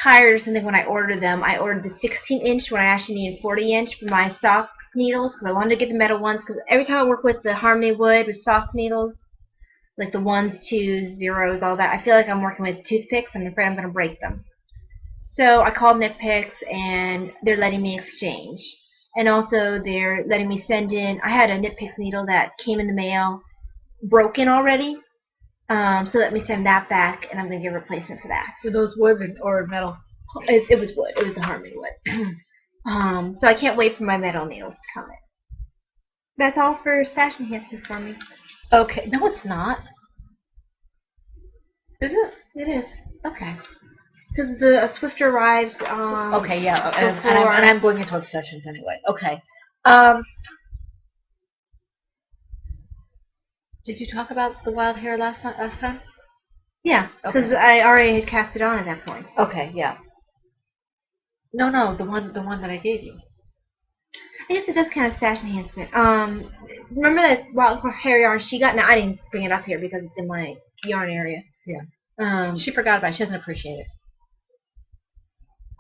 tired or something when I ordered them, I ordered the 16-inch when I actually needed 40-inch for my soft needles because I wanted to get the metal ones. Because every time I work with the Harmony Wood with soft needles, like the 1s, 2s, 0s, all that, I feel like I'm working with toothpicks. I'm afraid I'm going to break them. So I called Knit Picks, and they're letting me exchange. And also they're letting me send in, I had a Knit Picks needle that came in the mail broken already. So let me send that back, and I'm going to get a replacement for that. So those woods or metal? It was wood. It was the Harmony Wood. So I can't wait for my metal needles to come in. That's all for stash enhancement for me. Okay. No, it's not. Is it? It is. Okay. Because the Swifter arrives. Okay, yeah, and I'm going into obsessions anyway. Okay. Did you talk about the wild hair last time? Yeah, because I already had cast it on at that point. Okay, yeah. No, the one that I gave you. I guess it does kind of stash enhancement. Remember that wild hair yarn she got? Now I didn't bring it up here because it's in my yarn area. Yeah. She forgot about it. She doesn't appreciate it.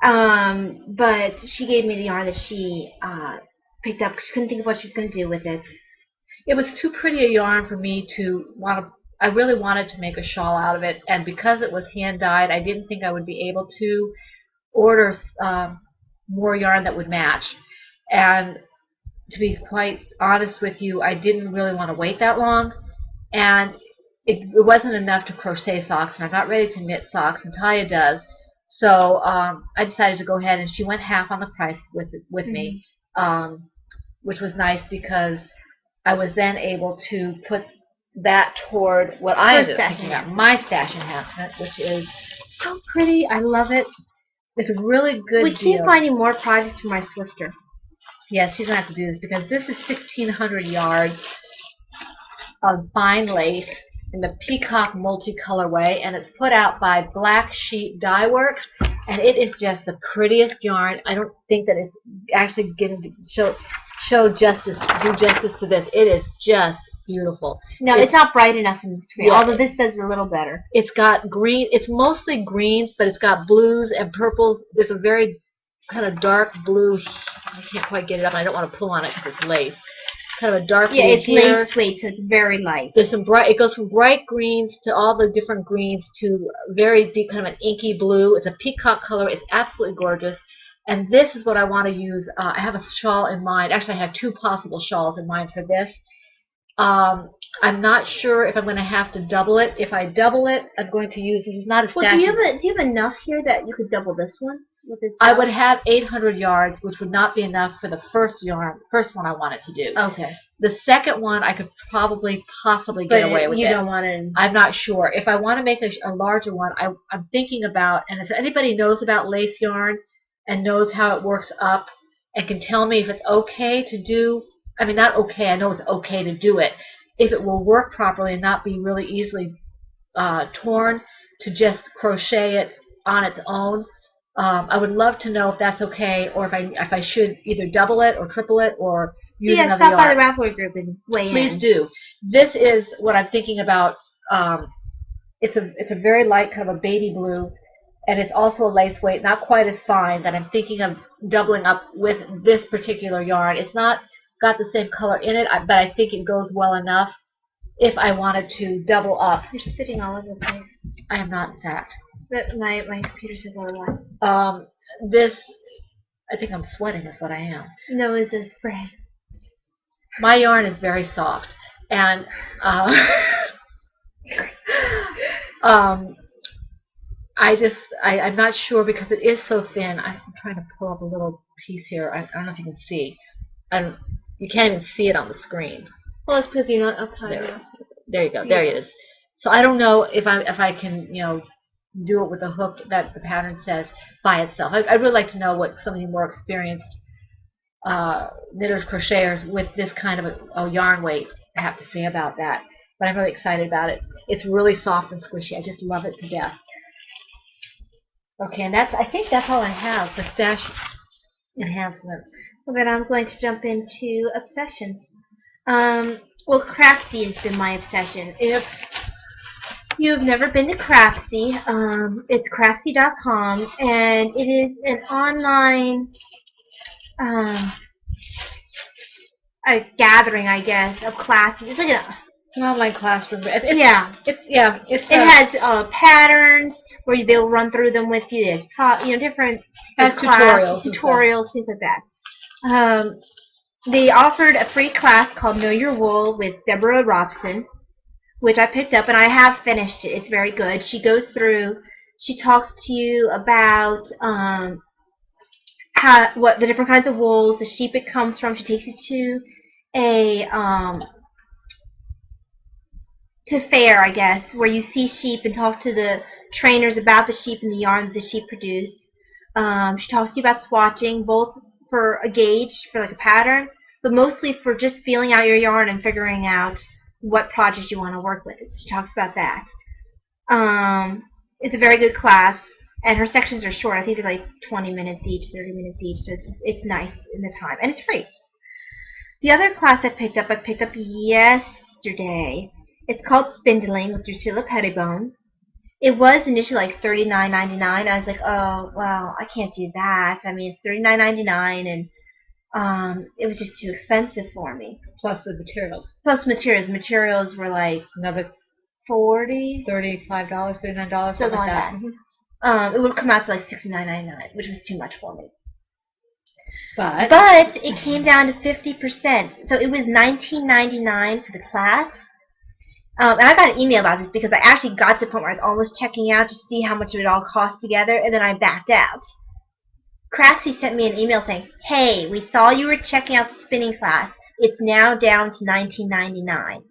But she gave me the yarn that she picked up because she couldn't think of what she was going to do with it. It was too pretty a yarn for me to want to. I really wanted to make a shawl out of it, and because it was hand dyed, I didn't think I would be able to order more yarn that would match. And to be quite honest with you, I didn't really want to wait that long, and it wasn't enough to crochet socks, and I'm not ready to knit socks, and Talia does. So I decided to go ahead, and she went half on the price with me, which was nice because I was then able to put that toward what I ended up picking up, my stash enhancement, which is so pretty. I love it. It's a really good deal. We keep finding more projects for my Swifter. Yes, she's going to have to do this because this is 1,600 yards of fine lace in the Peacock multi-colorway, and it's put out by Black Sheep Dye Works, and it is just the prettiest yarn. I don't think that it's actually getting to do justice to this. It is just beautiful. No, it's not bright enough in the screen, yeah, although this does a little better. It's got green. It's mostly greens, but it's got blues and purples. There's a very kind of dark blue. I can't quite get it up. I don't want to pull on it because it's lace. Kind of a dark blue it's here. lace weight, so it's very light. There's some bright. It goes from bright greens to all the different greens to very deep, kind of an inky blue. It's a peacock color. It's absolutely gorgeous. And this is what I want to use. I have a shawl in mind. Actually, I have two possible shawls in mind for this. I'm not sure if I'm going to have to double it. If I double it, I'm going to use, this is not a stash. Well, do you have enough here that you could double this one? With this I would have 800 yards, which would not be enough for the first one I wanted to do. Okay. The second one, I could possibly get away with it. You don't want to. I'm not sure. If I want to make a larger one, I'm thinking about, and if anybody knows about lace yarn and knows how it works up and can tell me if it's okay to do, I mean, not okay, I know it's okay to do it, if it will work properly and not be really easily torn, to just crochet it on its own. I would love to know if that's okay, or if I should either double it or triple it or use another yarn. Stop by the Ravelry group and weigh in. Please do. This is what I'm thinking about. It's a very light kind of a baby blue, and it's also a lace weight, not quite as fine, that I'm thinking of doubling up with this particular yarn. It's not got the same color in it, but I think it goes well enough if I wanted to double up. You're spitting all over the place. I am not, in fact. But my computer says otherwise. This, I think I'm sweating is what I am. No, it's a spray. My yarn is very soft, and I'm not sure because it is so thin. I'm trying to pull up a little piece here. I don't know if you can see. You can't even see it on the screen. Well, it's because you're not up high enough. There you go. There it is. So I don't know if I can do it with a hook that the pattern says by itself. I'd really like to know what some of the more experienced knitters, crocheters with this kind of a yarn weight have to say about that. But I'm really excited about it. It's really soft and squishy. I just love it to death. Okay, and I think that's all I have for stash enhancements. Well, then I'm going to jump into obsessions. Well, Craftsy has been my obsession. If you've never been to Craftsy, it's craftsy.com, and it is an online a gathering, I guess, of classes. It's like an online classroom. It has patterns where they'll run through them with you. There's different tutorials, things like that. They offered a free class called Know Your Wool with Deborah Robson, which I picked up, and I have finished it. It's very good. She goes through, she talks to you about what the different kinds of wools, the sheep it comes from. She takes you to a fair, I guess, where you see sheep and talk to the trainers about the sheep and the yarn that the sheep produce. She talks to you about swatching, both for a gauge, for like a pattern, but mostly for just feeling out your yarn and figuring out what project you want to work with. She talks about that. It's a very good class, and her sections are short. I think they're like 20 minutes each, 30 minutes each, so it's nice in the time, and it's free. The other class I picked up yesterday. It's called Spindling with Drusilla Pettibone. It was initially like $39.99. I was like, oh, well, I can't do that. I mean, it's $39.99, and it was just too expensive for me. Plus the materials. Plus materials. Materials were like another $40, $35, $39, something like that. Mm-hmm. It would come out to like $69.99, which was too much for me. But it came down to 50%. So it was $19.99 for the class. And I got an email about this because I actually got to the point where I was almost checking out to see how much it would all cost together, and then I backed out. Craftsy sent me an email saying, hey, we saw you were checking out the spinning class. It's now down to $19.99.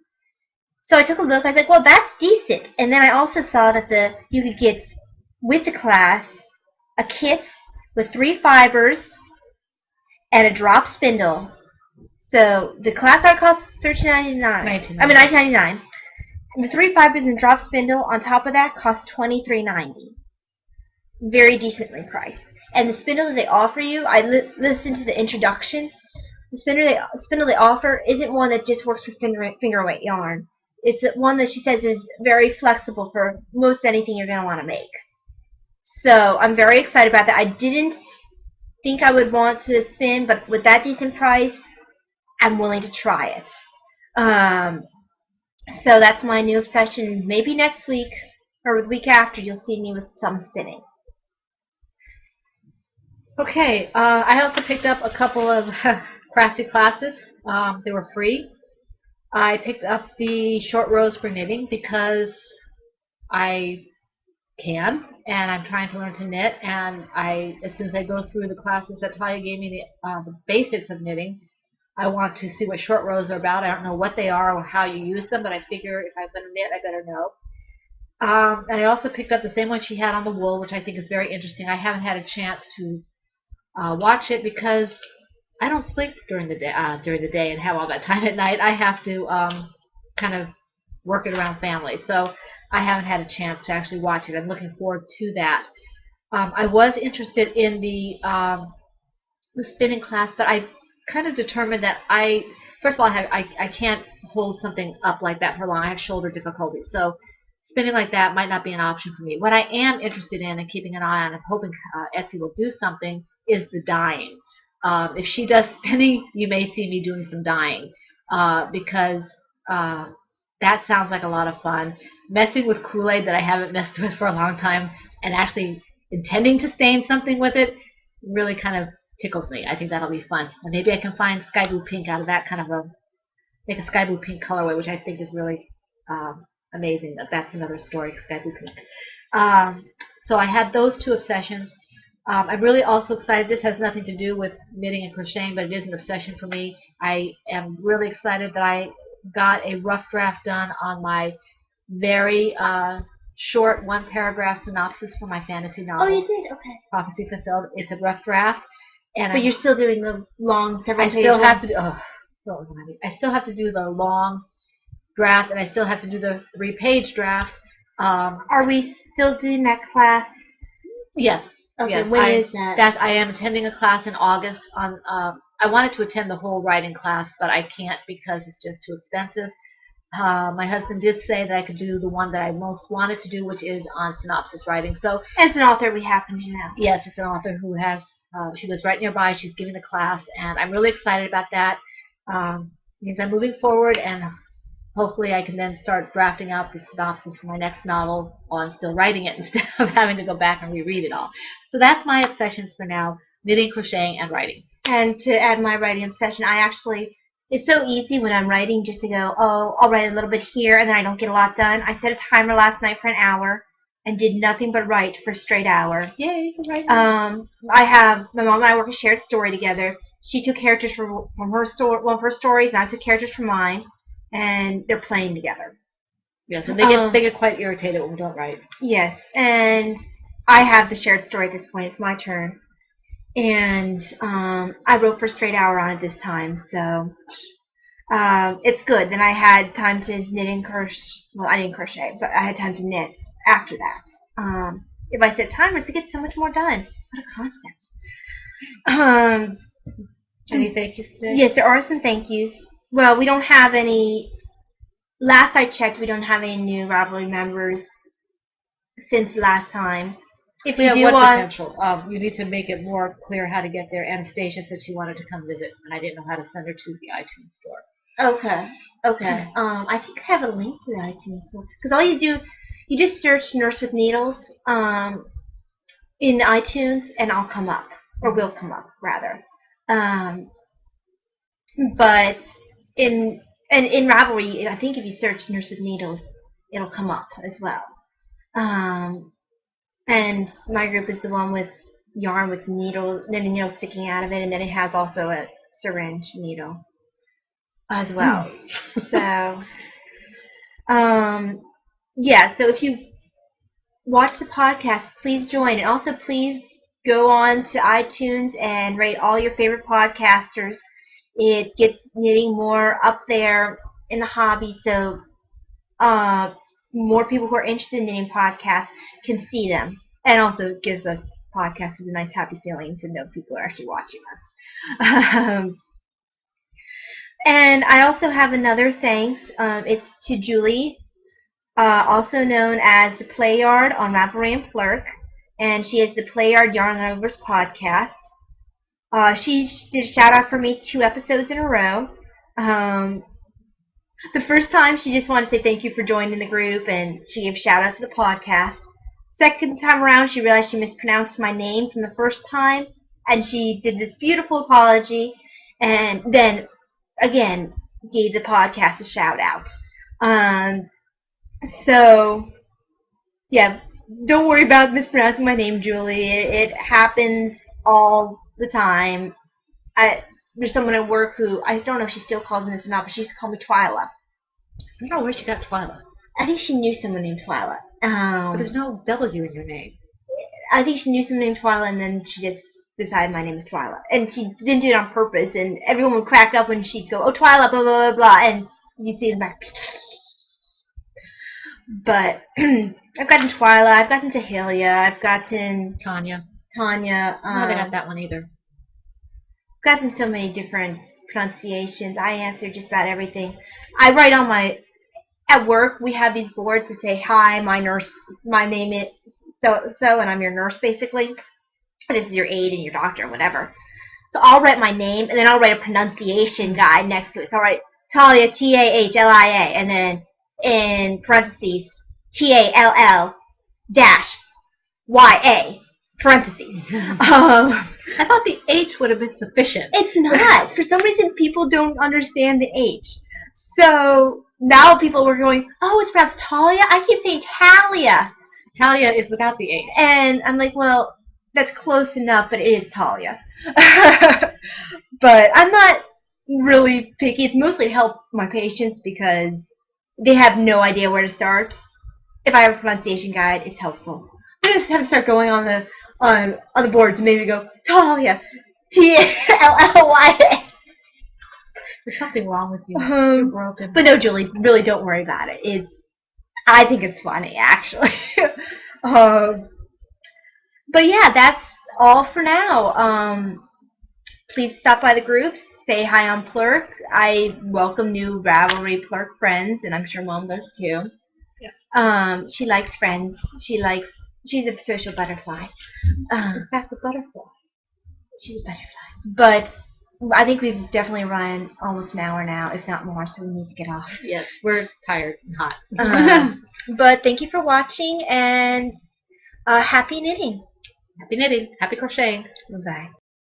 So I took a look. I was like, well, that's decent. And then I also saw that you could get, with the class, a kit with 3 fibers and a drop spindle. So the class art costs $13.99. I mean $19.99. And the 3 fibers and drop spindle on top of that costs $23.90. Very decently priced. And the spindle that they offer you, I listened to the introduction. The spindle they offer isn't one that just works for finger weight yarn. It's one that she says is very flexible for most anything you're going to want to make. So I'm very excited about that. I didn't think I would want to spin, but with that decent price, I'm willing to try it. So that's my new obsession. Maybe next week or the week after you'll see me with some spinning. Okay, I also picked up a couple of crafty classes. They were free. I picked up the short rows for knitting because I can, and I'm trying to learn to knit. And as soon as I go through the classes that Talia gave me, the basics of knitting, I want to see what short rows are about. I don't know what they are or how you use them, but I figure if I'm going to knit, I better know. And I also picked up the same one she had on the wool, which I think is very interesting. I haven't had a chance to watch it because I don't sleep during the day and have all that time at night. I have to kind of work it around family, so I haven't had a chance to actually watch it. I'm looking forward to that. I was interested in the spinning class, but I kind of determined that first of all, I can't hold something up like that for long. I have shoulder difficulties, so spinning like that might not be an option for me. What I am interested in and keeping an eye on and hoping Etsy will do something is the dyeing. If she does spinning, you may see me doing some dyeing because that sounds like a lot of fun. Messing with Kool-Aid that I haven't messed with for a long time and actually intending to stain something with it really kind of tickled me. I think that'll be fun. And maybe I can find sky blue pink out of that kind of make a sky blue pink colorway, which I think is really amazing. That's another story, sky blue pink. So I had those two obsessions. I'm really also excited. This has nothing to do with knitting and crocheting, but it is an obsession for me. I am really excited that I got a rough draft done on my very short one-paragraph synopsis for my fantasy novel. Oh, you did? Okay. Prophecy Fulfilled. It's a rough draft. But you're still doing the long several pages? I still have to do. I still have to do the long draft, and I still have to do the 3-page draft. Are we still doing that class? Yes. Okay. Yes, when is that? I am attending a class in August. I wanted to attend the whole writing class, but I can't because it's just too expensive. My husband did say that I could do the one that I most wanted to do, which is on synopsis writing. So, as an author, we happen to know. Yes, it's an author who has. She lives right nearby. She's giving the class, and I'm really excited about that. Means I'm moving forward, and hopefully I can then start drafting out the synopsis for my next novel while I'm still writing it instead of having to go back and reread it all. So that's my obsessions for now: knitting, crocheting, and writing. And to add my writing obsession, it's so easy when I'm writing just to go, oh, I'll write a little bit here, and then I don't get a lot done. I set a timer last night for an hour and did nothing but write for a straight hour. Yay, for writing. My mom and I work a shared story together. She took characters from one of her stories, and I took characters from mine, and they're playing together. Yes, and they get quite irritated when we don't write. Yes, and I have the shared story at this point. It's my turn. And I wrote for a straight hour on it this time, so it's good. Then I had time to knit and crochet. Well, I didn't crochet, but I had time to knit after that. If I set timers, I get so much more done. What a concept. Any thank yous today? Yes, there are some thank yous. Well, we don't have any. Last I checked, we don't have any new Ravelry members since last time. If you do potential? You need to make it more clear how to get there. Anastasia said she wanted to come visit, and I didn't know how to send her to the iTunes store. Okay. I think I have a link to the iTunes store. Because all you do, you just search Nurse with Needles in iTunes, and I'll come up. Or will come up, rather. But in Ravelry, I think if you search Nurse with Needles, it'll come up as well. And my group is the one with yarn with knitting needles sticking out of it, and then it has also a syringe needle as well. So, yeah, so if you watch the podcast, please join. And also please go on to iTunes and rate all your favorite podcasters. It gets knitting more up there in the hobby, so more people who are interested in knitting podcasts can see them. And also gives us podcasters a nice happy feeling to know people are actually watching us. And I also have another thanks. It's to Julie, also known as the Play Yard on Ravelry and Plurk, and she is the Play Yard Yarn Lovers podcast. She did a shout out for me 2 episodes in a row. The first time she just wanted to say thank you for joining the group, and she gave a shout out to the podcast. Second time around, she realized she mispronounced my name from the first time, and she did this beautiful apology, and then again gave the podcast a shout out. So yeah, don't worry about mispronouncing my name, Julie. It happens all the time. There's someone at work who, I don't know if she still calls me this or not, but she used to call me Twyla. I don't know where she got Twyla. I think she knew someone named Twyla. But there's no W in your name. I think she knew someone named Twyla, and then she just decided my name is Twyla. And she didn't do it on purpose, and everyone would crack up when she'd go, oh, Twyla, blah, blah, blah, blah, and you'd see them back. But I've gotten Twyla, I've gotten Tahilia, I've gotten Tanya. I haven't got that one either. I've gotten so many different pronunciations. I answer just about everything. I write on at work, we have these boards that say, hi, my name is so-so, and I'm your nurse, basically. This is your aide and your doctor and whatever. So I'll write my name, and then I'll write a pronunciation guide next to it. So I'll write Talia, T-A-H-L-I-A, and then in parentheses, T-A-L-L dash Y-A, parentheses. I thought the H would have been sufficient. It's not. For some reason, people don't understand the H. So now people were going, oh, it's pronounced Talia? I keep saying Talia. Talia is without the H. And I'm like, well, that's close enough, but it is Talia. But I'm not really picky. It's mostly to help my patients because they have no idea where to start. If I have a pronunciation guide, it's helpful. I just have to start going on the boards and maybe go, Talia, T-A-L-L-Y-A. There's something wrong with you. You're broken. But no, Julie, really don't worry about it. I think it's funny, actually. But yeah, that's all for now. Please stop by the groups. Say hi on Plurk. I welcome new Ravelry Plurk friends, and I'm sure Mom does too. Yes. She likes friends. She's a social butterfly. In fact, a butterfly. She's a butterfly. But I think we've definitely run almost an hour now, if not more, so we need to get off. Yes, we're tired and hot. But thank you for watching, and happy knitting. Happy knitting. Happy crocheting. Bye.